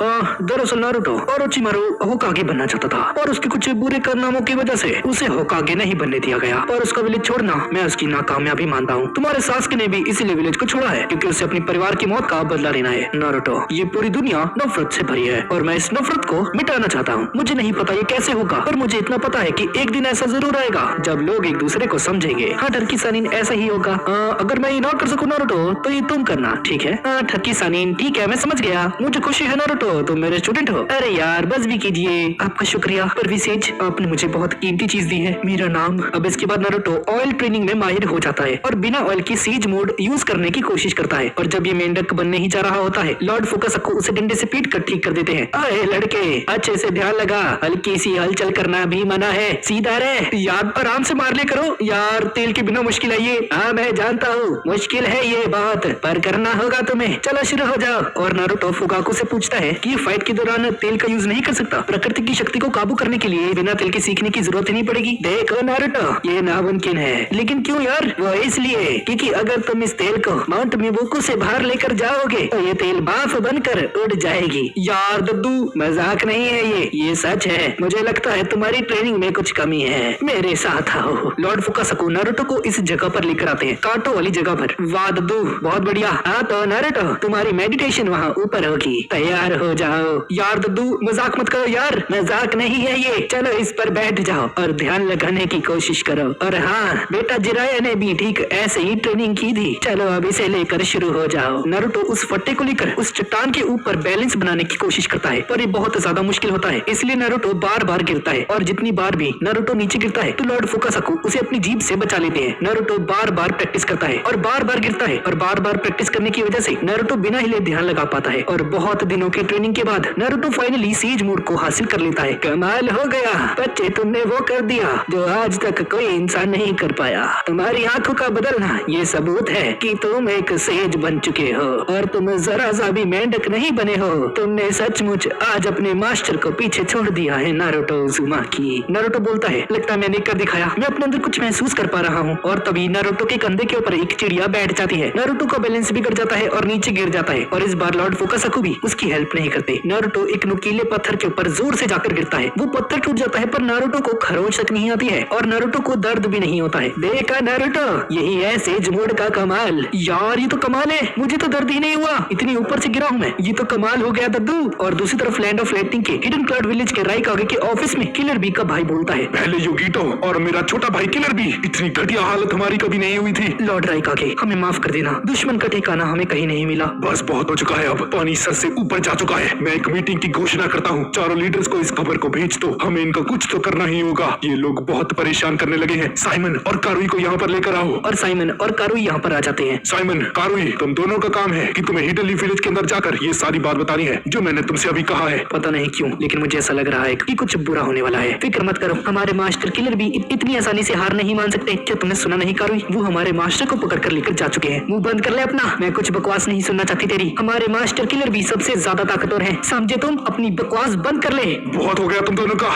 दरअसल नारुतो ओरोचिमारू होकागे बनना चाहता था और उसके कुछ बुरे कारनामों की वजह से उसे होकागे नहीं बनने दिया गया। और उसका विलेज छोड़ना मैं उसकी नाकामयाबी मानता हूँ। तुम्हारे सास्के ने भी इसीलिए विलेज को छोड़ा है क्योंकि उसे अपने परिवार की मौत का बदला लेना है। नारुतो, ये पूरी दुनिया नफरत से भरी है और मैं इस नफरत को मिटाना चाहता हूँ। मुझे नहीं पता ये कैसे होगा, पर मुझे इतना पता है कि एक दिन ऐसा जरूर आएगा जब लोग एक दूसरे को समझेंगे। हाँ टर्की-सानिन, ऐसा ही होगा। अगर मैं ये ना कर सकूँ नारुतो, तो ये तुम करना, ठीक है? टर्की-सानिन, ठीक है, मैं समझ गया। मुझे खुशी है नारुतो, तुम मेरे स्टूडेंट हो। अरे यार बस भी कीजिए। आपका शुक्रिया, पर विशेष आपने मुझे बहुत कीमती चीज दी है, मेरा नाम। अब इसके बाद नारुतो ऑयल ट्रेनिंग में माहिर हो जाता है और बिना ऑयल की सीज मोड यूज करने की कोशिश करता है। और जब ये मेंढक बनने ही जा रहा होता है, लॉर्ड फुकासाकु उसे डंडे से पीट कर ठीक कर देते हैं। अरे लड़के, अच्छे से ध्यान लगा, हल्की सी हलचल करना भी मना है, सीधा रहे, याद आराम से मार ले करो। यार तेल के बिना मुश्किल है ये। हाँ मैं जानता हूँ मुश्किल है ये बात, पर करना होगा तुम्हें। चलो शुरू हो जाओ। और नारुतो फुकाकू से पूछता है कि फाइट के दौरान तेल का यूज नहीं कर सकता। प्रकृति की शक्ति को काबू करने के लिए बिना तेल के सीखने की जरूरत ही नहीं पड़ेगी। देखो नारुतो, ये नामुमकिन है। लेकिन क्यों यार? वो इसलिए क्योंकि अगर तुम इस तेल को माउंट म्यूगोकू से बाहर लेकर जाओगे तो ये तेल भाप बनकर उड़ जाएगी। यार दद्दू, मजाक नहीं है ये सच है। मुझे लगता है तुम्हारी ट्रेनिंग में कुछ कमी है, मेरे साथ आओ। लॉर्ड फुकासाकु नारुतो को इस जगह पर लेकर आते हैं, कांटो वाली जगह पर। वाह दद्दू, बहुत बढ़िया। हाँ तो नारुतो, तुम्हारी मेडिटेशन वहाँ ऊपर होगी, तैयार हो जाओ। यार दद्दू, मजाक मत करो यार, मजाक नहीं है ये। चलो इस पर बैठ जाओ और ध्यान लगाने की कोशिश करो। और हाँ बेटा, जिराया ने भी ठीक ऐसे ही ट्रेनिंग की थी। चलो अब इसे लेकर शुरू हो जाओ। नारुतो उस फट्टे को लेकर उस चट्टान के ऊपर बैलेंस बनाने की कोशिश करता है, पर ये बहुत ज्यादा मुश्किल होता है, इसलिए नारुतो बार बार गिरता है। और जितनी बार भी नारुतो नीचे गिरता है तो लॉर्ड फुकासाकु उसे अपनी जीभ से बचा लेते हैं। नारुतो बार बार प्रैक्टिस करता है और बार बार गिरता है, और बार बार प्रैक्टिस करने की वजह से नारुतो बिना हिले ध्यान लगा पाता है। और बहुत दिनों की ट्रेनिंग के बाद नारुतो फाइनली सीज मोड को हासिल कर लेता है। कमाल हो गया बच्चे, तुमने वो कर दिया जो आज तक कोई इंसान नहीं कर पाया। तुम्हारी आंखों का बदलना ये सबूत है कि तुम एक सेज बन चुके हो और तुम जरा सा भी मेंढक नहीं बने हो। तुमने सचमुच आज अपने मास्टर को पीछे छोड़ दिया है नारुतो उज़ुमाकी। नारुतो बोलता है, लगता है मैंने कर दिखाया, मैं अपने अंदर कुछ महसूस कर पा रहा हूँ। और तभी नारुतो के कंधे के ऊपर एक चिड़िया बैठ जाती है। नारुतो का बैलेंस बिगड़ जाता है और नीचे गिर जाता है। और इस बार लॉर्ड फुकासाकु भी उसकी हेल्प नहीं करते। नारुतो एक नुकीले पत्थर के ऊपर जोर से जाकर गिरता है। वो पत्थर टूट जाता है पर नारुतो को खरोंच तक नहीं आती है और नारुतो को दर्द भी नहीं होता है। देखा नारुतो, यही है सेज मोड का कमाल। यार ये तो कमाल है, मुझे तो दर्द ही नहीं हुआ, इतनी ऊपर से गिरा हूँ मैं। ये तो कमाल हो गया दद्दू। और दूसरी तरफ लैंड ऑफ लाइटनिंग के हिडन क्लाउड विलेज के राइकागे के ऑफिस में किलर बी का भाई बोलता है, पहले योगितो और मेरा छोटा भाई किलर बी, इतनी घटिया हालत हमारी कभी नहीं हुई थी। लॉर्ड राइकागे, हमें माफ कर देना, दुश्मन का ठिकाना हमें कहीं नहीं मिला। बस बहुत हो चुका है, अब पानी सर से ऊपर जा चुका है। मैं एक मीटिंग की घोषणा करता हूँ, चारों लीडर्स को इस खबर को भेज दो, हमें इनका कुछ तो करना ही होगा। ये लोग बहुत परेशान करने लगे हैं। साइमन और कारुई को यहाँ पर लेकर आओ। और साइमन और कारुई यहाँ पर आ जाते हैं। साइमन, कारुई, तुम दोनों का काम है कि तुम्हें हिडन लीफ विलेज के अंदर जाकर ये सारी बात बतानी है जो मैंने तुमसे अभी कहा है। पता नहीं क्यों, लेकिन मुझे ऐसा लग रहा है कि कुछ बुरा होने वाला है। फिक्र मत करो, हमारे मास्टर किलर भी इतनी आसानी से हार नहीं मान सकते। क्या तुमने सुना नहीं कारुई, वो हमारे मास्टर को पकड़ कर लेकर जा चुके हैं। मुंह बंद कर ले अपना, मैं कुछ बकवास नहीं सुनना चाहती तेरी। हमारे मास्टर किलर भी सबसे ज्यादा ताकतवर है, समझे तुम? अपनी बकवास बंद कर ले। बहुत हो गया तुम दोनों का।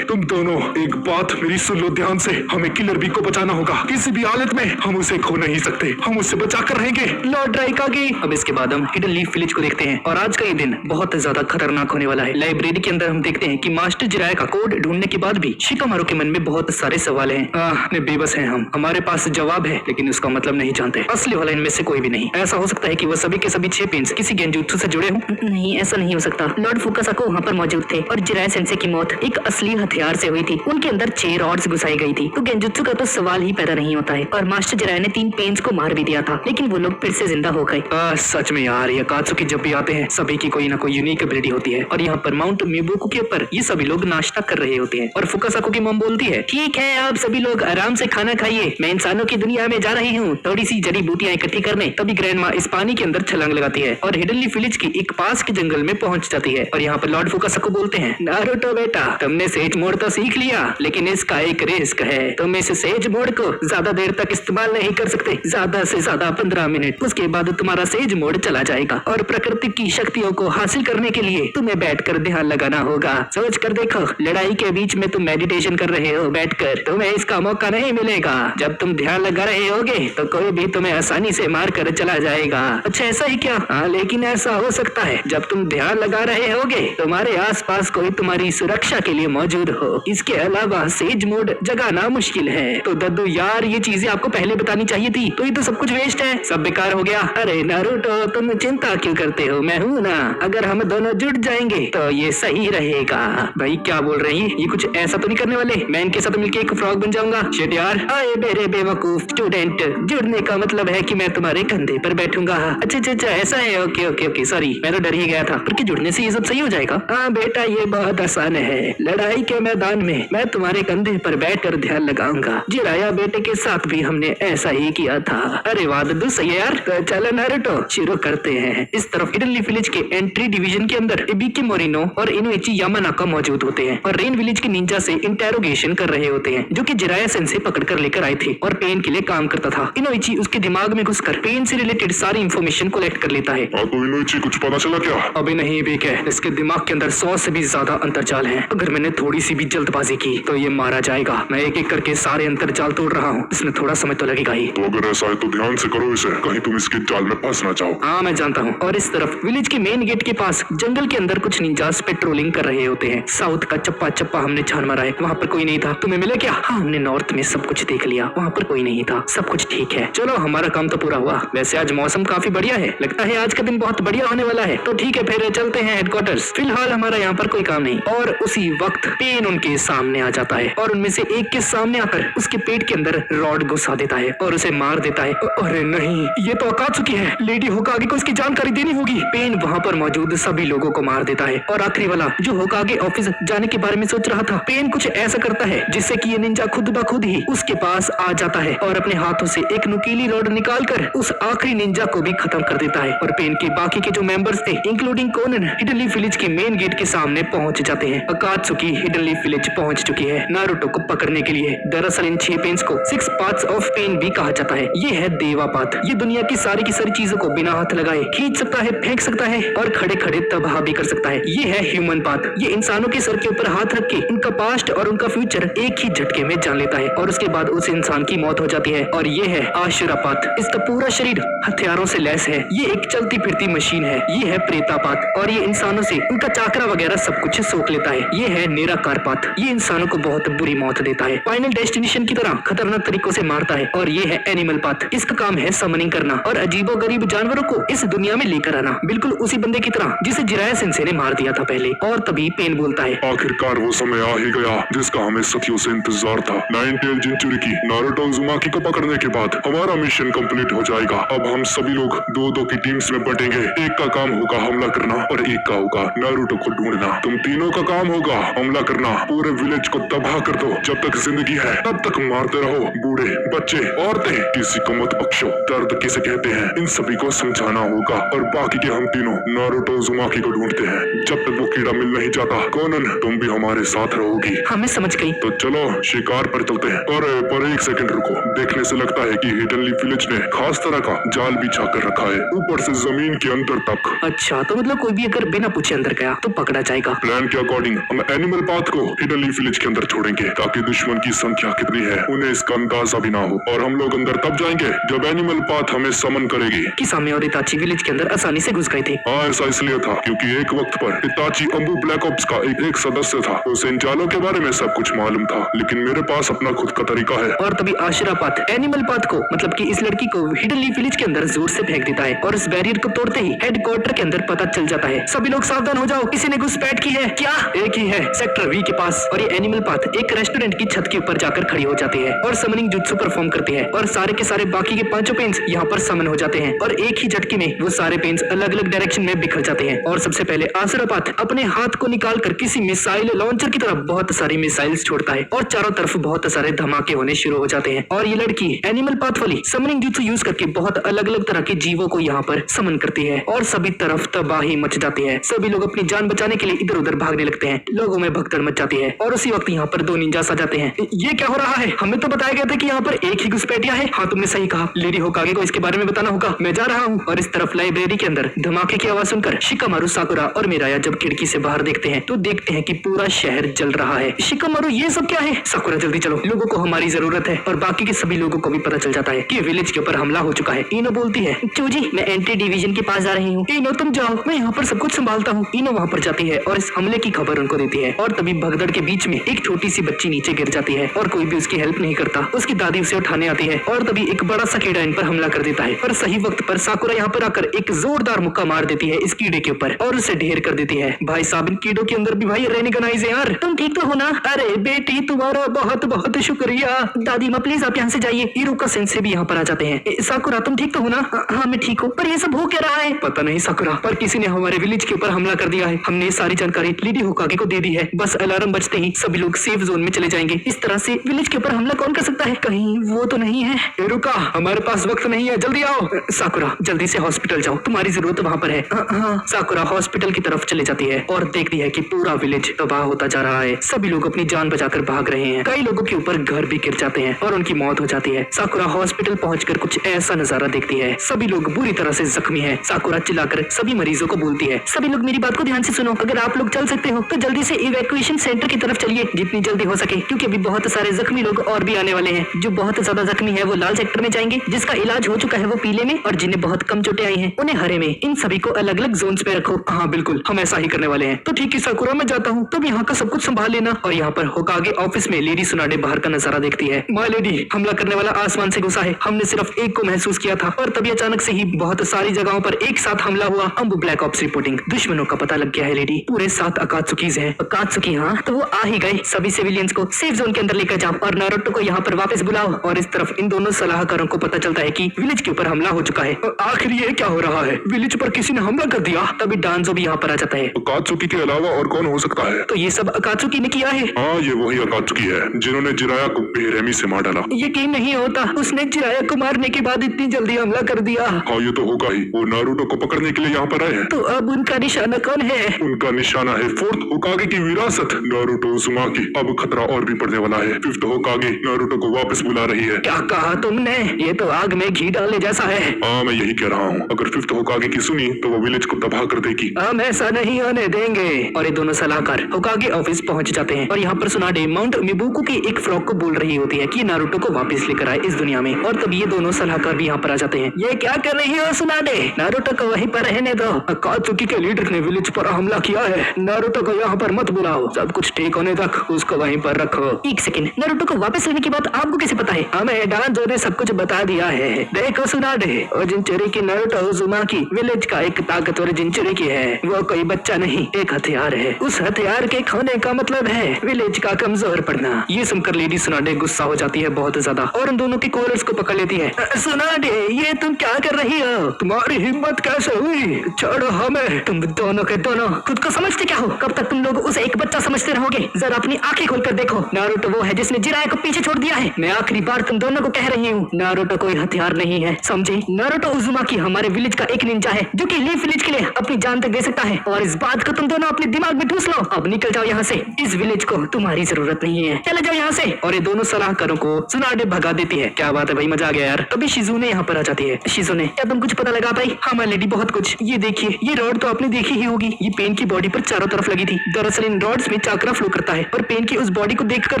तुम दोनों एक बात मेरी सुन लो ध्यान से, हमें किलर बी को बचाना होगा। किसी भी हालत में हम उसे खो नहीं सकते, हम उससे बचा कर रहेंगे। लॉर्ड राइकागे। अब इसके बाद हम हिडन लीफ विलेज को देखते हैं और आज का ये दिन बहुत ज्यादा खतरनाक होने वाला है। लाइब्रेरी के अंदर हम देखते हैं कि मास्टर जिराया का कोड ढूंढने के बाद भी शिकामारू के मन में बहुत सारे सवाल हैं। बेबस हैं हम, हमारे पास जवाब है लेकिन उसका मतलब नहीं जानते। असली वाला इनमें से कोई भी नहीं। ऐसा हो सकता है कि वो सभी के सभी 6 पेन्स किसी गेंजुत्सु से जुड़े हों। नहीं, ऐसा नहीं हो सकता। लॉर्ड फुकासाको वहाँ पर मौजूद थे और जिराया सेंसे की मौत एक असली हथियार से हुई थी। उनके अंदर 6 रॉड्स घुसाई गई थी, तो गेंजुत्सु का तो सवाल ही पैदा नहीं होता है। और मास्टर जिराया ने 3 पेन्स को मार भी दिया था, लेकिन वो लोग फिर से जिंदा हो गए। सच में यार, ये अकात्सुकी जब भी आते हैं सभी की कोई ना कोई यूनिक एबिलिटी होती है। और यहाँ पर माउंट मिबुकु के ऊपर ये सभी लोग नाश्ता कर रहे होते हैं और फुकासाको की मॉम बोलती है, ठीक है आप सभी लोग आराम से खाना खाइए, मैं इंसानों की दुनिया में जा रही हूँ थोड़ी सी जड़ी बूटियां इकट्ठी करने। तभी ग्रैंड माँ इस पानी के अंदर छलांग लगाती है और हिडन लीफ विलेज की एक पास के जंगल में पहुंच जाती है। और यहाँ पर लॉर्ड फुकासाको बोलते हैं, नारुतो बेटा तुमने सेज मोड तो सीख लिया, लेकिन इसका एक रिस्क है। तुम इस सेज मोड को ज्यादा देर तक इस्तेमाल नहीं कर सकते, ज्यादा से ज्यादा 15 मिनट। उसके बाद तुम्हारा सेज मोड चला जाएगा और प्रकृति की शक्तियों को हासिल करने के लिए तुम्हें बैठकर ध्यान लगाना होगा। सोच कर देखो, लड़ाई के बीच में तुम मेडिटेशन कर रहे हो बैठकर, तुम्हें इसका मौका नहीं मिलेगा। जब तुम ध्यान लगा रहे होगे तो कोई भी तुम्हें आसानी से मार कर चला जाएगा। अच्छा ऐसा ही क्या? हाँ, लेकिन ऐसा हो सकता है जब तुम ध्यान लगा रहे होगे तुम्हारे आसपास कोई तुम्हारी सुरक्षा के लिए मौजूद हो। इसके अलावा सेज मोड जगाना मुश्किल है। तो दद्दू यार, ये चीजें आपको पहले बतानी चाहिए थी, तो ये तो सब कुछ वेस्ट है, सब बेकार हो गया। अरे नारुतो तुम चिंता क्यों करते हो, मैं हूँ ना। अगर हम दोनों जुट जाएंगे तो ये सही रहेगा। भाई क्या बोल रही है, ये कुछ ऐसा तो नहीं करने वाले? मैं इनके साथ मिलकर एक फ्रॉग बन जाऊंगा? शिट यार, अरे मेरे बेवकूफ स्टूडेंट, जुड़ने का मतलब है कि मैं तुम्हारे कंधे पर बैठूंगा। अच्छा अच्छा अच्छा, ऐसा है, ओके ओके ओके, सॉरी मैं तो डर ही गया था। पर जुड़ने से ये सब सही हो जाएगा? हाँ बेटा, ये बहुत आसान है। लड़ाई के मैदान में मैं तुम्हारे कंधे पर बैठकर ध्यान लगाऊंगा। जिराया बेटे के साथ भी हमने ऐसा ही किया था। अरे वाह दद्दू, सही है यार। तो चलो नारुतो शुरू करते हैं। इस तरफ हिडन लीफ विलेज के एंट्री डिवीजन के अंदर इबिके मोरिनो और इनोइची यामानाका मौजूद होते हैं और रेन विलेज के निंजा से इंटेरोगेशन कर रहे होते हैं, जो कि जिराया सेंसे पकड़ कर लेकर आए थे और पेन के लिए काम करता था। इनोइची उसके दिमाग में घुसकर पेन से रिलेटेड सारी इंफॉर्मेशन कलेक्ट कर लेता है। आपको इनोइची कुछ पता चला क्या? अभी नहीं बीके, इसके दिमाग के अंदर 100 से भी ज्यादा अंतरजाल हैं। अगर मैंने थोड़ी सी भी जल्दबाजी की तो ये मारा जाएगा। मैं एक एक करके सारे अंतरजाल तोड़ रहा हूँ, इसमें थोड़ा समय तो लगेगा ही। तो अगर ऐसा है तो ध्यान से करो इसे, कहीं तुम इसके जाल में फंस ना जाओ। हाँ मैं जानता हूँ। और इस तरफ विलेज के मेन गेट के पास जंगल के अंदर कुछ निंजास पेट्रोलिंग कर रहे होते हैं। साउथ का चप्पा चप्पा हमने छान मारा है, वहाँ पर कोई नहीं था। तुम्हें मिले क्या? हाँ, हमने नॉर्थ में सब कुछ देख लिया, वहाँ पर कोई नहीं था, सब कुछ ठीक है। चलो हमारा काम तो पूरा हुआ। वैसे आज मौसम काफी बढ़िया है, लगता है आज का दिन बहुत बढ़िया होने वाला है। तो ठीक है, फिर चलते हैं हेडक्वार्टर्स। फिलहाल हमारा यहाँ पर कोई काम नहीं। और उसी वक्त पेन उनके सामने आ जाता है और उनमें से एक के सामने आकर उसके पेट के अंदर रॉड घुसा देता है और उसे मार देता है। अरे नहीं, ये तो अकात्सुकी है। लेडी होकागे को इसकी जानकारी देनी होगी। पेन वहाँ पर मौजूद सभी लोगों को मार देता है और आखिरी वाला जो होकागे ऑफिस जाने के बारे में सोच रहा था, पेन कुछ ऐसा करता है जिससे कि ये निंजा खुद ब खुद ही उसके पास आ जाता है और अपने हाथों से एक नुकीली रॉड निकालकर उस आखिरी निंजा को भी खत्म कर देता है। और पेन के बाकी के जो मेंबर्स थे including Conan hidden leaf village के मेन गेट के सामने पहुंच जाते हैं। अकात्सुकी हिडन लीफ विलेज पहुंच चुकी है नारुतो को पकड़ने के लिए। दरअसल इन 6 पेन्स को 6 पाथ्स ऑफ पेन भी कहा जाता है। ये है देवा पाथ। ये दुनिया की सारी चीजों को बिना हाथ लगाए खींच सकता है, फेंक सकता है और खड़े खड़े तबाह भी कर सकता है। ये है ह्यूमन पाथ। ये इंसानों के सर के ऊपर हाथ रख के उनका पास्ट और उनका फ्यूचर एक ही झटके में जान लेता है और उसके बाद उस इंसान की मौत हो जाती है। और ये है आशुरा पाथ। इसका पूरा शरीर हथियारों से लैस है। ये एक चलती फिरती मशीन है। ये है प्रेता पाथ और ये इंसानों से उनका चाकरा वगैरह सब कुछ सोख लेता है। ये है निराकार पाथ। ये इंसानों को बहुत बुरी मौत देता है, फाइनल डेस्टिनेशन की तरह खतरनाक तरीकों से मारता है। और ये है एनिमल पाथ। इसका काम है समनिंग करना और अजीबो गरीब जानवरों को इस दुनिया में लेकर आना, बिल्कुल उसी बंदे की तरह जिसे जिराया सेंसे ने मार दिया था पहले। और तभी पेन बोलता है, आखिरकार वो समय आ ही गया जिसका हमें सदियों से इंतजार था। नाइन टेल जिंचुरिकी नारुतो उज़ुमाकी को पकड़ने के बाद हमारा मिशन कंप्लीट हो जाएगा। अब हम सभी लोग 2-2 की टीम्स में बटेंगे। एक का काम होगा हमला करना और एक का होगा नारुतो को ढूंढना। तुम तीनों का काम होगा हमला करना, पूरे विलेज को तबाह कर दो। जब तक जिंदगी है तब तक मारते रहो, बूढ़े बच्चे औरतें किसी को मत बख्शो। दर्द किसे कहते हैं इन सभी को समझाना होगा। और बाकी के हम तीनों नारुतो उज़ुमाकी को ढूंढते हैं। जब तक वो कीड़ा मिल नहीं जाता, कोनन तुम भी हमारे साथ रहोगी। हमें समझ गई। तो चलो शिकार पर चलते हैं। पर एक सेकंड रुको, देखने से लगता है कि हिडन लीफ विलेज ने खास तरह का जाल बिछा कर रखा है, ऊपर से जमीन के अंदर तक। अच्छा, तो मतलब कोई भी अगर बिना पूछे अंदर गया तो पकड़ा जाएगा। प्लान के अकॉर्डिंग हम एनिमल पाथ को हिडन लीफ विलेज के अंदर छोड़ेंगे ताकि दुश्मन की संख्या कितनी है उन्हें इसका अंदाजा भी ना हो। और हम लोग अंदर तब जाएंगे जब एनिमल पाथ हमें समन करेगी। किसामे और इताची विलेज के अंदर आसानी से घुस गए थे। हाँ, ऐसा इसलिए इसलिए था क्योंकि एक वक्त पर हिताची अंबु ब्लैक ऑप्स का एक सदस्य था। उसे इन जालों के बारे में सब कुछ मालूम था, लेकिन मेरे पास अपना खुद का तरीका है। और तभी आशरापात एनिमल पाथ को मतलब कि इस लड़की को हिडन लीफ विलेज के अंदर जोर से फेंक देता है और इस बैरियर को तोड़ते ही हेडक्वार्टर के अंदर पता चल जाता है। सभी लोग सावधान हो जाओ, किसी ने घुसपैठ की है। क्या? एक ही है सेक्टर वी के पास। और ये एनिमल पाथ एक रेस्टोरेंट की छत के ऊपर जाकर खड़ी हो जाती है और समनिंग जुत्सु परफॉर्म करती है और सारे के सारे बाकी के पांचों पेन्स यहाँ पर समन हो जाते हैं और एक ही झटके में वो सारे पेन्स अलग अलग डायरेक्शन में बिखर जाते हैं। और सबसे पहले आशरापात अपने हाथ को निकालकर किसी मिसाइल लॉन्चर की तरफ बहुत सारी मिसाइल्स छोड़ता है और चारों तरफ बहुत सारे धमाके होने शुरू हो जाते हैं। और ये लड़की एनिमल पाथ वाली समनिंग जुत्सु यूज करके बहुत अलग अलग तरह के जीवों को यहाँ पर समन करती है और सभी तरफ तबाही मच जाती है। सभी लोग अपनी जान बचाने के लिए इधर उधर भागने लगते हैं, लोगों में भगदड़ मच जाती है। और उसी वक्त यहाँ पर दो निंजास आ जाते हैं। ये क्या हो रहा है? हमें तो बताया गया था कि यहाँ पर एक ही घुसपैठिया है। हाँ, तुमने सही कहा, लेडी होकागे को इसके बारे में बताना होगा। मैं जा रहा हूँ। और इस तरफ लाइब्रेरी के अंदर धमाके की आवाज सुनकर शिकामारू, साकुरा और मिराया जब खिड़की से बाहर देखते हैं तो देखते हैं कि पूरा शहर जल रहा है। शिकामारू, ये सब क्या है? साकुरा, जल्दी चलो, लोगों को हमारी जरूरत है। और बाकी के सभी लोगों को भी पता चल जाता है कि विलेज के ऊपर हमला हो चुका है। इनो बोलती है, चूजी मैं एंटी डिवीजन के पास जा रही हूँ। इनो तुम जाओ, मैं यहाँ पर सब कुछ संभालता हूँ। इनो वहाँ पर जाती है और इस हमले की खबर उनको देती है। और तभी भगदड़ के बीच में एक छोटी सी बच्ची नीचे गिर जाती है और कोई भी उसकी हेल्प नहीं करता। उसकी दादी उसे उठाने आती है और तभी एक बड़ा सा कीड़ा इन पर हमला कर देता है। पर सही वक्त पर साकुरा यहाँ पर आकर एक जोरदार मुक्का मार देती है इस कीड़े के ऊपर और उसे ढेर कर देती है। भाई साहब, इन कीड़ों के अंदर भी भाई रेनिगनाइज है यार। तुम ठीक तो हो ना? अरे बेटी, तुम्हारा बहुत बहुत शुक्रिया। दादी माँ प्लीज आप यहाँ से जाइए। इरुका सेंसे भी यहाँ पर आ जाते हैं। साकुरा, तुम ठीक तो हो ना? हाँ मैं ठीक हूँ, पर ये सब हो क्या रहा है? पता नहीं साकुरा, पर किसी ने हमारे विलेज के ऊपर हमला कर दिया है। हमने सारी जानकारी लेडी होकागे को दे दी है। बस अलार्म बजते ही सभी लोग सेफ जोन में चले जाएंगे। इस तरह से विलेज के ऊपर हमला कौन कर सकता है? कहीं वो तो नहीं है? इरुका, हमारे पास वक्त नहीं है, जल्दी आओ। साकुरा, जल्दी से हॉस्पिटल जाओ, तुम्हारी जरूरत वहाँ पर है। हाँ। साकुरा हॉस्पिटल की तरफ चले जाती है और देखती है कि पूरा विलेज तबाह होता जा रहा है। सभी लोग अपनी जान बचाकर भाग रहे हैं। कई लोगों के ऊपर घर भी गिर जाते हैं और उनकी मौत हो जाती है। साकुरा हॉस्पिटल पहुंचकर कुछ ऐसा नजारा देखती है। सभी लोग बुरी तरह से जख्मी है। साकुरा चिल्लाकर सभी मरीजों को बोलती है, सभी लोग मेरी बात को ध्यान से सुनो। अगर आप लोग चल सकते हो तो जल्दी से इवैक्यूएशन सेंटर की तरफ चलिए, जितनी जल्दी हो सके, क्योंकि अभी बहुत सारे जख्मी लोग और भी आने वाले हैं। जो बहुत ज्यादा जख्मी है वो लाल सेक्टर में जाएंगे, जिसका इलाज हो चुका है वो पीले में, और जिन्हें बहुत कम चोटें आई हैं उन्हें हरे में। इन सभी को अलग अलग जोन्स पे रखो। हाँ बिल्कुल, हम ऐसा ही करने वाले हैं। तो ठीक है साकुरा, मैं जाता हूँ, तुम यहाँ का सब कुछ संभाल लेना। और यहाँ पर होकागे ऑफिस में लेडी सुनाडे बाहर का नजारा देखती है। माँ लेडी, हमला करने वाला आसमान से घुसा है। हमने सिर्फ एक को महसूस किया था और तभी अचानक से ही बहुत सारी जगहों पर एक साथ हमला हुआ। अंबु ब्लैक ऑप्स रिपोर्टिंग, दुश्मनों का पता लग गया है लेडी। पूरे 7 अकात्सुकीज हैं। अकात्सुकी, हाँ तो वो आ ही गए। सभी सिविलियंस को सेफ जोन के अंदर लेकर जाओ और नारुतो को यहाँ पर वापस बुलाओ। और इस तरफ इन दोनों सलाहकारों को पता चलता है कि विलेज के ऊपर हमला हो चुका है। आखिर ये क्या हो रहा है? विलेज पर किसी ने हमला कर दिया। तभी डांजो भी यहाँ पर आ जाता है। अकात्सुकी के अलावा और कौन हो सकता है? तो ये सब अकात्सुकी ने किया है। हाँ, ये वही अकात्सुकी है जिन्होंने जिराया को बेरहमी से मार डाला। यकीन नहीं होता, उसने जिराया को मारने के बाद इतनी जल्दी हमला कर दिया। हाँ, ये तो होगा ही। वो नारुतो को पकड़ने के लिए यहाँ पर आए हैं। तो अब उनका निशाना कौन है? उनका निशाना है 4th होकागे की विरासत नारुतो उज़ुमाकी। अब खतरा और भी बढ़ने वाला है। 5th होकागे नारुतो को वापस बुला रही है। क्या कहा तुमने? ये तो आग में घी डालने जैसा है। हाँ, मैं यही कह रहा हूँ। अगर 5th होकागे की सुनी तो वो विलेज को तबाह कर देगी। हम ऐसा नहीं होने देंगे। और ये दोनों सलाहकार होकागे ऑफिस पहुंच जाते हैं और यहाँ पर सुनाडे माउंट मिबुकु की एक फ्रॉक को बोल रही होती है कि नारुतो को वापस लेकर आए इस दुनिया में। और तब ये दोनों सलाहकार भी यहाँ पर आ जाते हैं। ये क्या कर रही हो सुनाडे? नारुतो को वहीं पर रहने दो। अकात्सुकी के लीडर ने विलेज पर हमला किया है। नारुतो को यहाँ पर मत बुलाओ, सब कुछ ठीक होने तक उसको वहीं पर रखो। एक सेकंड, नारुतो को वापस लेने की बात आपको कैसे पता है? हमें डांजो ने सब कुछ बता दिया है। देखो सुनाडे, और जिंचुरी की नारुतो उज़ुमाकी विलेज का एक ताकतवर जिंचुरी की है। वो कोई बच्चा नहीं, एक हथियार है। उस हथियार के खोने का मतलब है विलेज का कमजोर पड़ना। ये सुनकर लेडी सुनाडे गुस्सा हो जाती है बहुत ज्यादा और उन दोनों के कॉलर्स को पकड़ लेती है। सुनाडे, ये तुम क्या कर रही हो? तुम्हारी हिम्मत कैसे हुई? छोड़ो हमें। तुम दोनों के दोनों खुद को समझते क्या हो? कब तक तुम लोग उसे एक बच्चा समझते रहोगे? जरा अपनी आंखें खोलकर देखो। नारुतो वो है जिसने जिराया को पीछे छोड़ दिया है। मैं आखिरी बार तुम दोनों को कह रही हूँ, नारुतो कोई हथियार नहीं है, समझे? नारुतो उज़ुमाकी हमारे विलेज का एक निंजा है जो कि लीफ विलेज के लिए अपनी जान तक दे सकता है। और इस बात को तुम दोनों अपने दिमाग में ठूस लो। अब निकल जाओ यहाँ से, इस विलेज को तुम्हारी जरूरत नहीं है, चले जाओ यहाँ से। और ये दोनों सलाहकारों को सुनाडे भगा देती है। क्या बात है भाई, मजा आ गया यार। तभी शिजुने यहाँ पर आ जाती है। शिजुने, क्या तुम कुछ पता लगा पाई? हाँ मैं लेडी, बहुत कुछ। ये देखिए, ये रॉड तो आपने देखी ही होगी। ये पेन की बॉडी पर चारों तरफ लगी थी। दरअसल इन रॉड्स में चाकरा फ्लो करता है और पेन की उस बॉडी को देखकर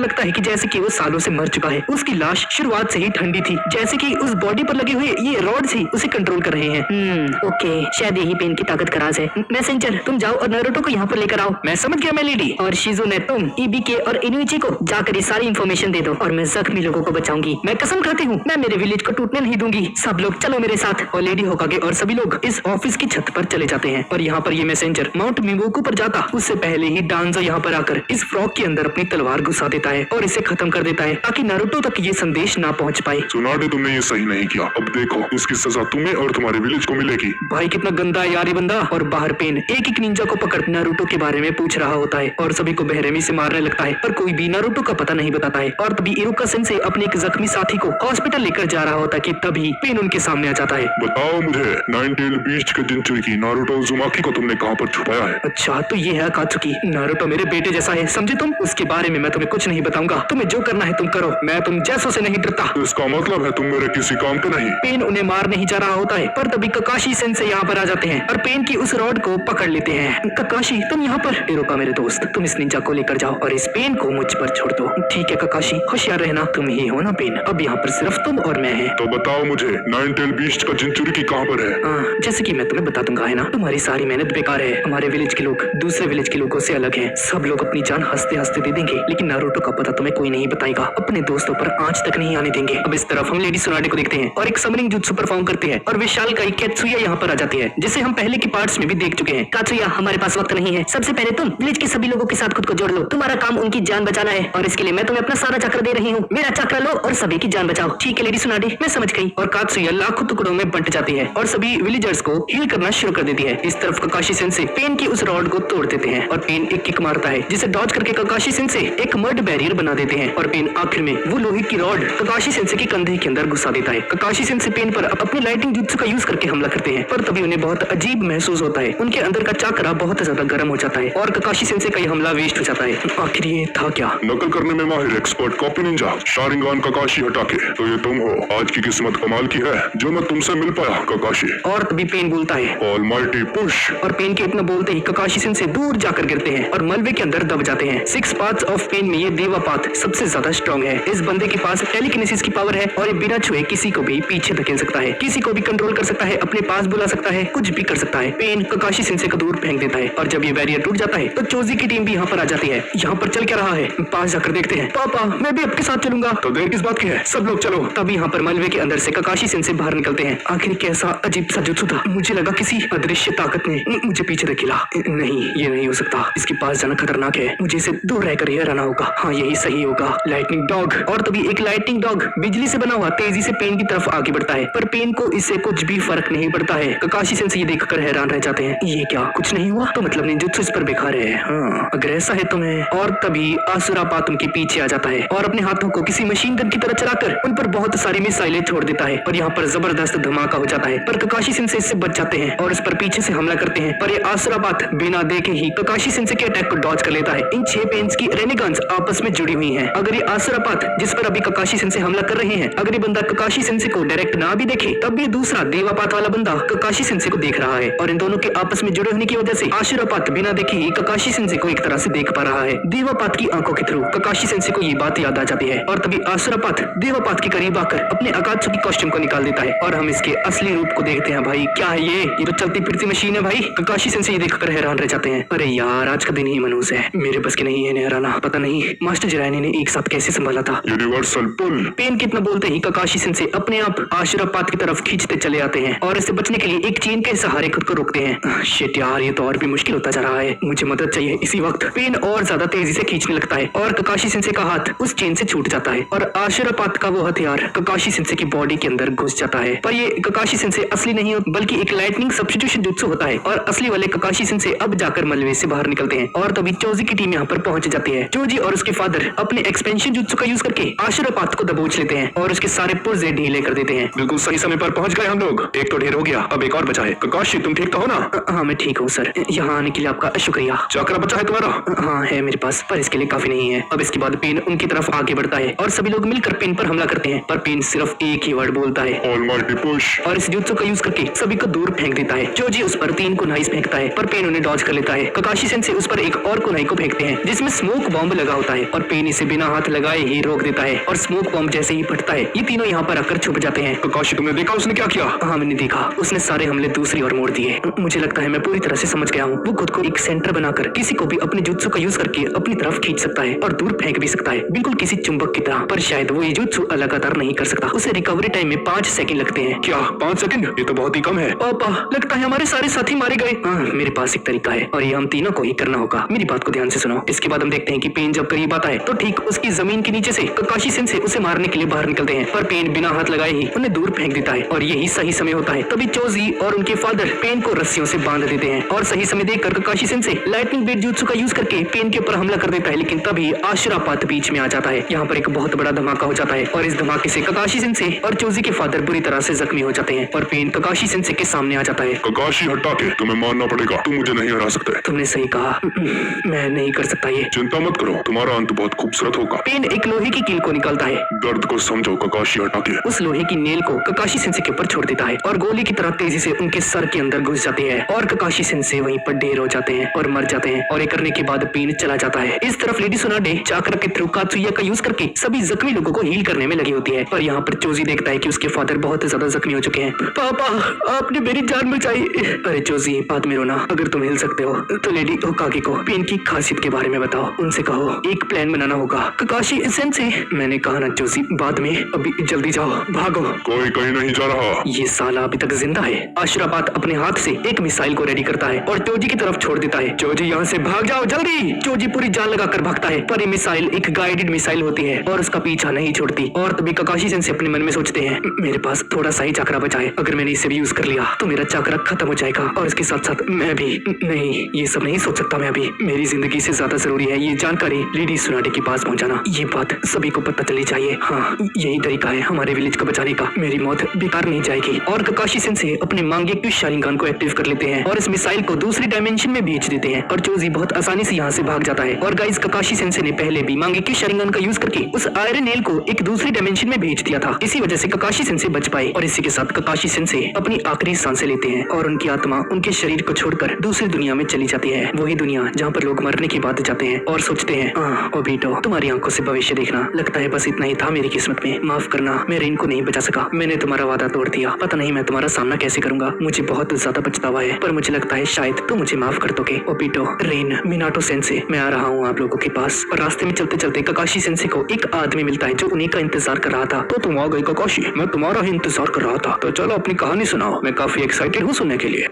लगता है कि जैसे कि वो सालों से मर चुका है। उसकी लाश शुरुआत से ही ठंडी थी, जैसे कि उस बॉडी पर लगे हुए ये रॉड्स ही उसे कंट्रोल कर रहे हैं। ओके, शायद यही पेन की ताकत का राज है। मैसेंजर तुम जाओ और नारुतो को यहाँ पर लेकर आओ। मैं समझ गया मेलेडी। और शिजुने तुम ईबीके और इनुइची को जाकर ये सारी इंफॉर्मेशन दे दो और मैं जख्मी लोगों को बचाऊंगी। मैं कसम खाती हूँ मैं मेरे विलेज को टूटने नहीं दूंगी। सब लोग चलो मेरे साथ। और लेडी होकागे और सभी लोग इस ऑफिस की छत पर चले जाते हैं और यहाँ पर ये मैसेंजर माउंट मिवोकू पर जाता उससे पहले ही डांजो यहाँ पर आकर इस फ्रॉक के अंदर अपनी तलवार घुसा देता है और इसे खत्म कर देता है ताकि नारुतो तक ये संदेश ना पहुँच पाए। सुनाडे, तुमने ये सही नहीं किया। अब देखो इसकी सजा तुम्हें और तुम्हारे विलेज को मिलेगी। भाई कितना गंदा है यार ये बंदा। और बाहर पेन एक निंजा को पकड़ नारुतो के बारे में पूछ रहा होता है और सभी को बेरहमी से मारने लगता है पर कोई भी नारुतो का पता नहीं बताता है। और तभी इरुका सेंसेई अपने एक जख्मी साथी को हॉस्पिटल लेकर जा रहा होता है कि तभी पेन उनके सामने आ जाता है। बताओ मुझे, नाइन टेल बीस्ट के जिंचुरिकी नारुतो उज़ुमाकी को तुमने कहाँ पर छुपाया है? अच्छा तो ये है अकात्सुकी। नारुतो मेरे बेटे जैसा है समझे तुम। उसके बारे में मैं तुम्हें कुछ नहीं बताऊंगा। तुम्हें जो करना है तुम करो। मैं तुम जैसों से नहीं डरता। तो इसका मतलब है तुम मेरे किसी काम के नहीं। पेन उन्हें मार नहीं जा रहा होता है पर तभी ककाशी सेंसेई यहाँ पर आ जाते हैं और पेन की उस रॉड को पकड़ लेते हैं। ककाशी तुम यहाँ पर। इरुका मेरे दोस्त तुम इस निंजा को लेकर जाओ और इस पेन को मुझ पर छोड़ दो। ठीक है ककाशी, होशियार रहना। तुम ही हो ना पेन। अब यहाँ पर सिर्फ तुम और मैं है। तो बताओ मुझे, नाइन टेल बीस्ट का जिंचुरिकी कहाँ पर है? जैसे कि मैं तुम्हें बता दूंगा है ना, तुम्हारी सारी मेहनत बेकार है। हमारे विलेज के लोग दूसरे विलेज के लोगों से अलग हैं। सब लोग अपनी जान हंसते हंसते दे देंगे लेकिन नारुतो का पता तुम्हें कोई नहीं बताएगा। अपने दोस्तों पर आंच तक नहीं आने देंगे। अब इस तरफ हम लेडी सुनाडे को देखते हैं और एक समरिंग जुत्सु परफॉर्म करते हैं और विशाल का केत्सुया यहाँ पर आ जाती है जिसे हम पहले के पार्ट्स में भी देख चुके हैं। कात्सुया हमारे पास वक्त नहीं है। सबसे पहले तुम विलेज के सभी लोगों के साथ खुद को जोड़ लो। तुम्हारा काम उनकी जान बचाना है और इसके लिए मैं तुम्हें अपना सारा चक्र दे रही हूँ। मेरा चक्र लो और सभी की जान बचाओ। ठीक है लेडी सुनाडे, मैं समझ गई। और कात्सुया लाखों टुकड़ों में बंट जाती है और सभी विलेजर्स को हील करना शुरू कर देती है। इस तरफ ककाशी सेंसेई पेन की उस रॉड को तोड़ देते हैं और पेन एक किक मारता है जिसे डॉज करके ककाशी सेंसेई एक मड बैरियर बना देते हैं और पेन आखिर में वो लोहे की रॉड ककाशी सेंसेई के कंधे के अंदर घुसा देता है। ककाशी सेंसेई पेन पर अपनी लाइटिंग जुत्सु का यूज करके हमला करते हैं पर तभी उन्हें बहुत अजीब महसूस होता है। उनके अंदर का चाकरा बहुत ज्यादा गर्म हो जाता है और ककाशी सेंसेई का ये हमला वेस्ट हो जाता है। आखिर ये था क्या? नकल करने में माहिर एक्सपर्ट कॉपी निंजा शारिंगान ककाशी हटाके। तो ये तुम हो। आज की किस्मत कमाल की है जो मैं तुमसे मिल पाया ककाशी। और तभी पेन बोलता है ऑलमाइटी पुश। और पेन के इतना बोलते ही ककाशी सेंसेई दूर जाकर गिरते हैं और मलबे के अंदर दब जाते हैं। 6 पाथ्स ऑफ पेन में ये देवा पाथ सबसे ज्यादा स्ट्रॉन्ग है। इस बंदे के पास टेलीकिनेसिस की पावर है और ये बिना छुए किसी को भी पीछे धकेल सकता है, किसी को भी कंट्रोल कर सकता है, अपने पास बुला सकता है, कुछ भी कर सकता है। पेन ककाशी सेंसेई को दूर फेंक देता है और जब ये बैरियर टूट जाता है तो चोजी की टीम भी यहाँ पर आ जाती है। यहाँ पर चल क्या रहा है? पास जाकर देखते हैं। पापा मैं भी आपके साथ चलूंगा। तो देर किस बात की है? सब लोग चलो। तब यहाँ पर मलबे के अंदर से ककाशी सेंसेई बाहर निकलते हैं। आखिर कैसा अजीब सा जुत्सु था। मुझे लगा किसी अदृश्य ताकत ने मुझे पीछे धकेला। नहीं ये नहीं हो सकता। इसके पास जाना खतरनाक है। मुझे इसे दूर रहकर ही रहना होगा। हाँ यही सही होगा। Lightning dog. और तभी एक लाइटनिंग डॉग बिजली से बना हुआ तेजी से पेन की तरफ आगे बढ़ता है पर पेन को इससे कुछ भी फर्क नहीं पड़ता है। ककाशी सेंसेई ये देखकर हैरान रह जाते हैं। ये क्या कुछ नहीं हुआ? तो मतलब निंजुत्सु इस पर बेकार है। हाँ अगर ऐसा है तो मैं। और तभी आसुरापात उनके पीछे आ जाता है और अपने हाथों को किसी मशीन गन की तरह चलाकर उन पर बहुत सारी मिसाइलें छोड़ देता है और यहाँ पर जबरदस्त धमाका हो जाता है पर ककाशी सेंसेई इससे बच जाते हैं और इस पर पीछे से हमला करते हैं पर ये आसुरापात बिना देखे ही ककाशी सेंसेई के अटैक को डॉज कर लेता है। इन 6 पेन्स की रेनेगन्स आपस में जुड़ी हुई हैं। अगर ये आसुरापात जिस पर अभी ककाशी सेंसेई हमला कर रहे हैं अगर ये बंदा ककाशी सेंसेई को डायरेक्ट ना भी देखे तब भी दूसरा देवापात वाला बंदा ककाशी सेंसेई को देख रहा है और इन दोनों के आपस में जुड़े होने की वजह से आसुरापात बिना देखे ही ककाशी सेंसेई को एक तरह से देख पा रहा है। देवापात की आंखों के थ्रू ककाशी सेंसेई को ये बात याद आ जाती है और तभी आसुरापात देवापात के करीब आकर अपने अकात्सुकी कॉस्ट्यूम को निकाल देता है और हम इसके असली रूप को देखते हैं। भाई क्या है ये तो चलती फिरती मशीन है भाई। ककाशी सेंसेई देखकर हैरान रह जाते हैं। अरे यार आज का दिन ही मनहूस है। मेरे बस के नहीं है इन्हें हराना। पता नहीं मास्टर जिरानी ने एक साथ कैसे संभाला था। यूनिवर्सल पुल। पेन कितना बोलते ही ककाशी सेंसेई अपने आप आसुरापात की तरफ खींचते चले आते हैं और इससे बचने के लिए एक चेन के सहारे खुद को रोकते हैं। शिट यार ये तो और भी मुश्किल होता जा रहा है। मुझे मदद चाहिए। इसी वक्त पेन और ज्यादा तेजी से खींचने लगता है और ककाशी सेंसेई का हाथ उस चेन से छूट जाता है और आसुरापात का वो हथियार ककाशी सेंसेई की बॉडी के अंदर घुस जाता है। पर ये ककाशी सेंसेई असली नहीं होता बल्कि एक लाइटनिंग सब्स्टिट्यूशन जुत्सु होता है और असली वाले ककाशी सेंसेई अब जाकर मलबे से बाहर निकलते हैं और तभी चोजी की टीम यहाँ पर पहुंच जाती है। चोजी और उसके फादर अपने एक्सपेंशन जुत्सु का यूज करके आसुरापात को दबोच लेते हैं और उसके सारे पुर्जे ढीले कर देते हैं। बिल्कुल सही समय पर पहुंच गए हम लोग। एक तो ढेर हो गया, अब एक और बचा है। ककाशी तुम ठीक तो हो ना? हाँ मैं ठीक हूँ सर। यहाँ आने के लिए आपका शुक्रिया। चाकरा बचा है तुम्हारा? हाँ है मेरे पास पर इसके लिए काफी नहीं है। अब इसके बाद पेन उनकी तरफ आगे बढ़ता है और सभी लोग मिलकर पेन पर हमला करते हैं पर पेन सिर्फ एक ही वर्ड बोलता है ऑलमाइटी पुश और इस जुत्सु का यूज करके सभी को दूर फेंक देता है। चोजी उस पर 3 कुनाइस फेंकता है पर पेन उन्हें डॉज कर लेता है। ककाशी सेंसेई उस पर एक और कुनाई को फेंकते हैं जिसमें स्मोक बॉम्ब लगा होता है और पेन इसे बिना हाथ लगाए ही रोक देता है और स्मोक बॉम्ब जैसे ही फटता है ये तीनों यहाँ पर आकर छुप जाते हैं। ककाशी तुमने देखा उसने क्या किया? हाँ मैंने देखा। उसने सारे हमले दूसरी ओर मोड़ दिए। है। मुझे लगता है मैं पूरी तरह से समझ गया हूँ। वो खुद को एक सेंटर बनाकर किसी को भी अपने जुत्सु का यूज करके अपनी तरफ खींच सकता है और दूर फेंक भी सकता है, बिल्कुल किसी चुंबक की तरह। पर शायद वो ये जुत्सु लगातार नहीं कर सकता। उसे रिकवरी टाइम में 5 सेकंड लगते हैं। क्या 5 सेकंड? ये तो बहुत ही कम है। पापा, लगता है हमारे सारे साथी मारे गए। हाँ, मेरे पास एक तरीका है और ये हम तीनों को ही करना होगा। मेरी बात को ध्यान से सुनो। इसके बाद हम देखते हैं कि पेन जब करीब आता है तो ठीक उसकी जमीन के नीचे से ककाशी सेंसे उसे मारने के लिए बाहर निकलते हैं, पर पेन बिना हाथ लगाए ही उन्हें दूर फेंक देता है और यही सही समय होता है। तभी चोजी और उनके फादर पेन को रस्सियों से बांध देते हैं और सही समय देखकर ककाशी सेंसे लाइटनिंग बेट जुत्सु का यूज करके पेन के ऊपर हमला कर देता है। लेकिन तभी आशुरापात बीच में आ जाता है। यहाँ पर एक बहुत बड़ा धमाका हो जाता है और इस धमाके से ककाशी सेंसे और चोजी के फादर बुरी तरह से जख्मी हो जाते हैं और पेन ककाशी सेंसे के सामने आ जाता है। ककाशी हटा के तुम्हें मानना पड़ेगा, तुम मुझे नहीं हरा सकते। तुमने सही कहा, मैं नहीं कर सकता ये। चिंता मत करो, तुम्हारा अंत बहुत खूबसूरत होगा। पेन एक लोहे की कील को निकालता है। दर्द को समझो ककाशी हटा के। उस लोहे की नेल को ककाशी सेंसे के ऊपर छोड़ देता है और गोली की तरह तेजी से उनके सर के अंदर घुस जाती है और ककाशी सेंसे वहीं पर ढेर हो जाते हैं और मर जाते हैं। और ये करने के बाद पेन चला जाता है। इस तरफ लेडी सुनाडे चाक्रा के थ्रू कात्सुया का यूज करके सभी जख्मी लोगों को हील करने में लगी होती है। और यहाँ पर चोजी देखता है कि उसके फादर बहुत ज्यादा जख्मी हो चुके हैं। पापा, आपने मेरी जान बचाई। अरे चोजी, बाद में रोना। अगर तुम हिल सकते हो तो लेडी होकागे को पेन की खासियत के बारे में बताओ। उनसे कहो एक प्लान बनाना होगा। ककाशी सेंसे, मैंने कहा ना चोजी, बाद में, अभी जल्दी जाओ, भागो। कोई कहीं नहीं जा रहा। ये साला अभी तक जिंदा है। आशुरापात अपने हाथ से एक मिसाइल को रेडी करता है और चोजी की तरफ छोड़ देता है। चोजी यहाँ से भाग जाओ जल्दी। चोजी पूरी जान लगाकर भागता है, पर ये मिसाइल एक गाइडेड मिसाइल होती है और उसका पीछा नहीं छोड़ती। और तभी ककाशी सेंसे अपने मन में सोचते हैं, मेरे पास थोड़ा सा ही चाकरा बचा है, अगर मैंने इसे भी यूज कर लिया तो मेरा चाकरा खत्म हो जाएगा और इसके साथ साथ मैं भी। नहीं, ये सब नहीं सोच सकता मैं अभी। मेरी जिंदगी से ज्यादा जरूरी है ये जानकारी लेडी सुनाडे के पास पहुंचाना। ये बात सभी को पता चलनी चाहिए। हाँ, यही तरीका है हमारे विलेज को बचाने का। मेरी मौत बेकार नहीं जाएगी। और ककाशी सेंसे अपने मांगेक्यू शारिंगान को एक्टिव कर लेते हैं और इस मिसाइल को दूसरी डायमेंशन में भेज देते हैं और चोजी बहुत आसानी से यहाँ से भाग जाता है। और गाइस, ककाशी सेंसे ने पहले भी मांगेक्यू शारिंगान का यूज करके उस आयरन नेल को एक दूसरी डायमेंशन में भेज दिया था। इसी वजह से ककाशी सेंसे बच पाए और इसी के साथ ककाशी सेंसे अपनी आखिरी सांसें लेते हैं और उनकी आत्मा उनके शरीर को छोड़कर दूसरी दुनिया में चली जाती है। वही दुनिया जहाँ पर लोग मरने के बाद जाते हैं और सोचते हैं, ओबीटो, तुम्हारी आंखों से भविष्य देखना। लगता है बस इतना ही था मेरी किस्मत में। माफ करना, मैं रेन को नहीं बचा सका। मैंने तुम्हारा वादा तोड़ दिया। पता नहीं मैं तुम्हारा सामना कैसे करूंगा। मुझे बहुत ज्यादा पछतावा है, पर मुझे लगता है शायद तुम मुझे माफ कर दोगे। ओबीटो, रेन, मिनाटो सेंसे, मैं आ रहा हूँ आप लोगों के पास। और रास्ते में चलते चलते ककाशी सेंसे को एक आदमी मिलता है जो उन्हीं का इंतजार कर रहा था। तो तुम आ गए ककाशी, मैं तुम्हारा ही इंतजार कर रहा था। तो चलो अपनी कहानी सुनाओ, मैं काफी एक्साइटेड हूँ सुनने के लिए।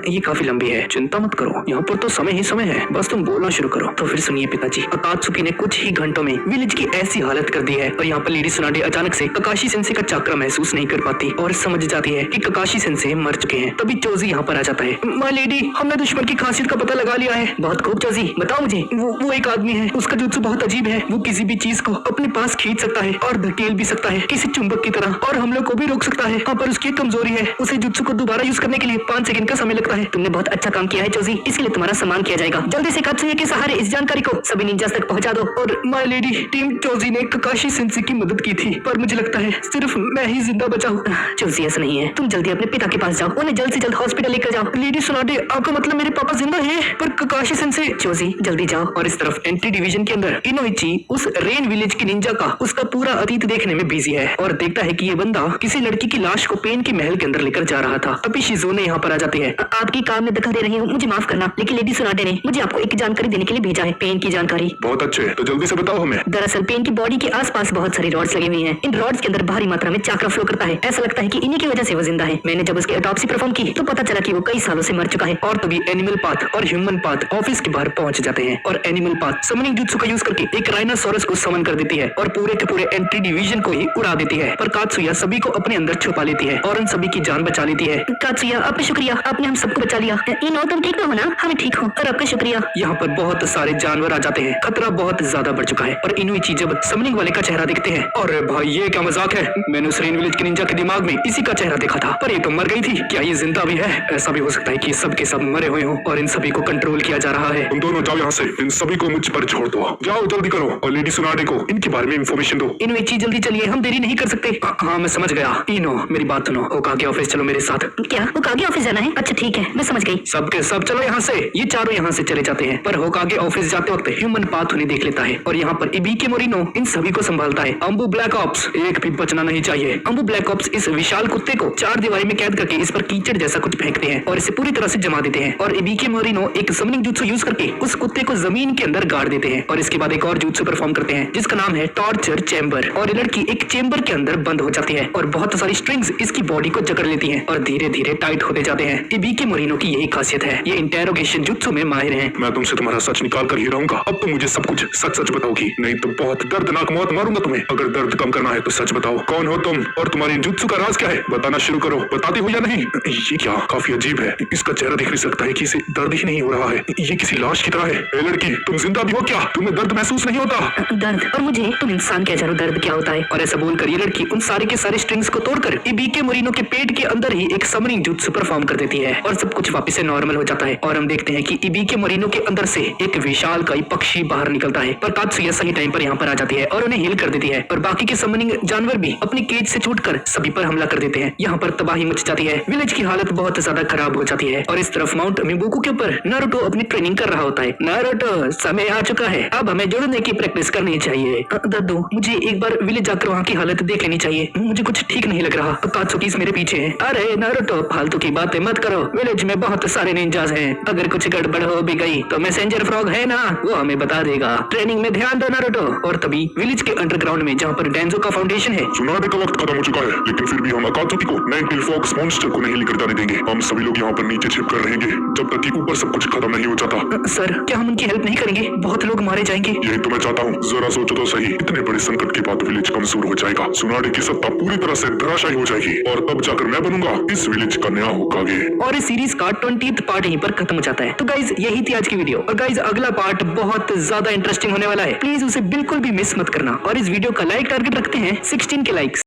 ये काफी लंबी है, चिंता मत करो, यहाँ पर तो समय ही समय है, बस तुम बोलना शुरू करो। तो फिर सुनिए पिताजी, अकात्सुकी ने कुछ ही घंटों में विलेज की ऐसी हालत कर दी है और यहाँ पर लेडी सुनाडे अचानक से ककाशी सेंसे का चाक्रा महसूस नहीं कर पाती और समझ जाती है कि ककाशी सेंसे मर चुके हैं। तभी चोजी यहाँ पर आ जाता है। माय लेडी, हमने दुश्मन की खासियत का पता लगा लिया है। बहुत खूब चोजी, बताओ मुझे। वो एक आदमी है, उसका जुत्सु बहुत अजीब है। वो किसी भी चीज को अपने पास खींच सकता है और धकेल भी सकता है किसी चुंबक की तरह, और हमलों को भी रोक सकता है। हाँ, पर उसकी एक कमजोरी है, उसे जुत्सु को दोबारा यूज करने के लिए 5 सेकंड का समय लगता है। तुमने बहुत अच्छा काम किया है चोजी, इसलिए तुम्हारा सम्मान किया जाएगा। जल्दी से कात्सुया के सहारे इस जानकारी को सभी निंजास तक पहुंचा दो। और माय लेडी, टीम चोजी ने ककाशी सेंसे की मदद की थी, पर मुझे लगता है सिर्फ मैं ही जिंदा बचा हूँ। चोजी, ऐसा नहीं है, तुम जल्दी अपने पिता के पास जाओ, उन्हें जल्द से जल्द हॉस्पिटल लेकर जाओ। लेडी सुनाडे, आपका मतलब मेरे पापा जिंदा है, पर ककाशी सेंसे। चोजी, जल्दी जाओ। और इस तरफ एंटी डिवीजन के अंदर इनोइची उस रेन विलेज की निंजा का उसका पूरा अतीत देखने में बिजी है और देखता है कि ये बंदा किसी लड़की की लाश को पेन के महल के अंदर लेकर जा रहा था। तभी शिजुने यहाँ पर आ जाती है। आपकी काम में दखल दे रही हूँ, मुझे माफ करना, लेकिन लेडी सुनाडे ने मुझे आपको एक जानकारी देने के लिए भेजा है, पेन की जानकारी। बहुत अच्छे, तो जल्दी से बताओ हमें। दरअसल पेन की बॉडी के आसपास बहुत सारी रॉड्स लगी हुई हैं। इन रॉड्स के अंदर भारी मात्रा में चाक्रा फ्लो करता है। ऐसा लगता है कि इन्हीं की वजह से वो जिंदा है। मैंने जब उसकी ऑटोप्सी परफॉर्म की तो पता चला कि वो कई सालों से मर चुका है। और तभी एनिमल पाथ और ह्यूमन पाथ ऑफिस के बाहर पहुंच जाते हैं और एनिमल पाथ समनिंग जुत्सु का यूज करके एक राइनोसोरस को समन कर देती है और पूरे के पूरे एंटी डिवीजन को ही उड़ा देती है। पर कात्सुया सभी को अपने अंदर छुपा लेती है और उन सभी की जान बचा लेती है। कात्सुया, आपका शुक्रिया, आपने हम सबको बचा लिया। इनो, तुम ठीक हो ना? हमें ठीक हो, और आपका शुक्रिया। यहाँ पर बहुत सारे जानवर आ जाते हैं, खतरा बहुत ज्यादा बढ़ चुका है। और इनोइची जब समनिंग वाले का चेहरा देखते हैं, और भाई ये क्या मजाक है, मैंने उस रेन विलेज के निंजा के दिमाग में इसी का चेहरा देखा था, पर ये तो मर गई थी। क्या ये जिंदा भी है? ऐसा भी हो सकता है कि सब के सब मरे हुए हों और इन सभी को कंट्रोल किया जा रहा है। तुम दोनों जाओ यहाँ से, इन सभी को मुझ पर छोड़ दो। जाओ जल्दी करो और लेडी सुनाडे को इनके बारे में इंफॉर्मेशन दो। इनोइची, जल्दी चलिए, हम देरी नहीं कर सकते। हाँ, मैं समझ गया। इनो, मेरी बात सुनो, होकागे ऑफिस चलो मेरे साथ। क्या होकागे ऑफिस जाना है? अच्छा ठीक है, मैं समझ गई। सबके सब चलो यहाँ से। ये चारों यहाँ से चले जाते हैं, पर होकागे ऑफिस जाते वक्त ह्यूमन पाथ उन्हें देख लेता है और यहाँ पर इबीके मोरिनो इन सभी को संभालता है। अंबू ब्लैक ऑप्स, एक भी बचना नहीं चाहिए। अंबू ब्लैक ऑप्स इस विशाल कुत्ते को 4 दीवारी में कैद करके इस पर कीचड़ जैसा खुद फेंकते हैं और इसे पूरी तरह से जमा देते हैं। और इबीके मोरिनो एक समनिंग जुत्सु यूज करके उस कुत्ते को जमीन के अंदर गाड़ देते हैं और इसके बाद एक और जुत्सु परफॉर्म करते हैं जिसका नाम है टॉर्चर चैम्बर। और ये लड़की एक चैम्बर के अंदर बंद हो जाती है और बहुत सारी स्ट्रिंग्स इसकी बॉडी को जकड़ लेती हैं और धीरे धीरे टाइट होते जाते हैं। इबीके मोरिनो की यही खासियत है, ये इंटेरोगेशन जुत्सु में माहिर हैं। मैं तुमसे तुम्हारा सच निकाल कर ही रहूंगा। अब तुम मुझे सब कुछ सच सच बताओगी, नहीं तो बहुत दर्दनाक मौत मारूंगा तुम्हें। अगर दर्द कम करना है तो सच बताओ, कौन हो तुम और तुम्हारी जुत्सु का राज क्या है? बताना शुरू करो। बताते हो या नहीं? ये क्या काफी अजीब है, इसका चेहरा देख नहीं सकता है कि इसे दर्द ही नहीं हो रहा है, ये किसी लाश की तरह है। ए लड़की, तुम जिंदा भी हो क्या? तुम्हें दर्द महसूस नहीं होता? दर्द? और मुझे तुम इंसान कह जानो दर्द क्या होता है? और ऐसा बोलकर ये लड़की उन सारे के सारे स्ट्रिंग्स को तोड़कर इबीके मोरिनो के पेट के अंदर ही एक समनिंग जुत्सु परफॉर्म कर देती है और सब कुछ वापस से नॉर्मल हो जाता है। और हम देखते हैं कि इबीके मोरिनो के अंदर से एक विशालकाय पक्षी बाहर निकलता है। पर कात्सुया सही टाइम पर यहाँ पर आ जाती है और उन्हें हील कर देती है और बाकी के समनिंग जानवर भी अपनी केज से छूटकर सभी पर हमला कर देते हैं। यहाँ पर तबाही मच जाती है, विलेज की हालत बहुत ज्यादा खराब हो जाती है। और इस तरफ माउंट मिबुकु के ऊपर नारुतो अपनी ट्रेनिंग कर रहा होता है। नारुतो, समय आ चुका है, अब हमें जुड़ने की प्रैक्टिस करनी चाहिए। दादू, मुझे एक बार विलेज जाकर वहाँ की हालत देख लेनी चाहिए, मुझे कुछ ठीक नहीं लग रहा। कात्सुकी मेरे पीछे है। अरे नारुतो, फालतू की बातें मत करो, विलेज में बहुत सारे निंजास हैं, अगर कुछ गड़बड़ हो भी गई तो मैसेंजर फ्रॉग है ना, वो हमें बता देगा। ट्रेनिंग में ध्यान दो नारुतो। और तभी विलेज के अंडरग्राउंड में जहाँ पर डेंजो का फाउंडेशन है। सुनाने का वक्त खत्म हो चुका है, लेकिन फिर भी हम अकात्सुकी को नाइनटेल फॉक्स मॉन्स्टर को नहीं लेकर जाने देंगे। हम सभी लोग यहाँ पर नीचे छिप कर रहेंगे जब तक कि ऊपर सब कुछ खत्म नहीं हो जाता। सर, क्या हम उनकी हेल्प नहीं करेंगे? बहुत लोग मारे जाएंगे। यही तो मैं चाहता हूँ। जरा सोचो तो सही, इतने बड़े संकट के बाद विलेज कमजोर हो जाएगा, सुनाने की सत्ता पूरी तरह से धराशायी हो जाएगी और तब जाकर मैं बनूंगा इस विलेज का नया होकागे। और इस सीरीज का 20th पार्ट यहीं पर खत्म हो जाता है। तो गाइज यही थी आज की वीडियो और गाइज अगला पार्ट बहुत ज्यादा इंटरेस्टिंग होने वाला है, प्लीज उसे बिल्कुल भी मिस मत करना। और इस वीडियो का लाइक टारगेट रखते हैं 16 के लाइक्स।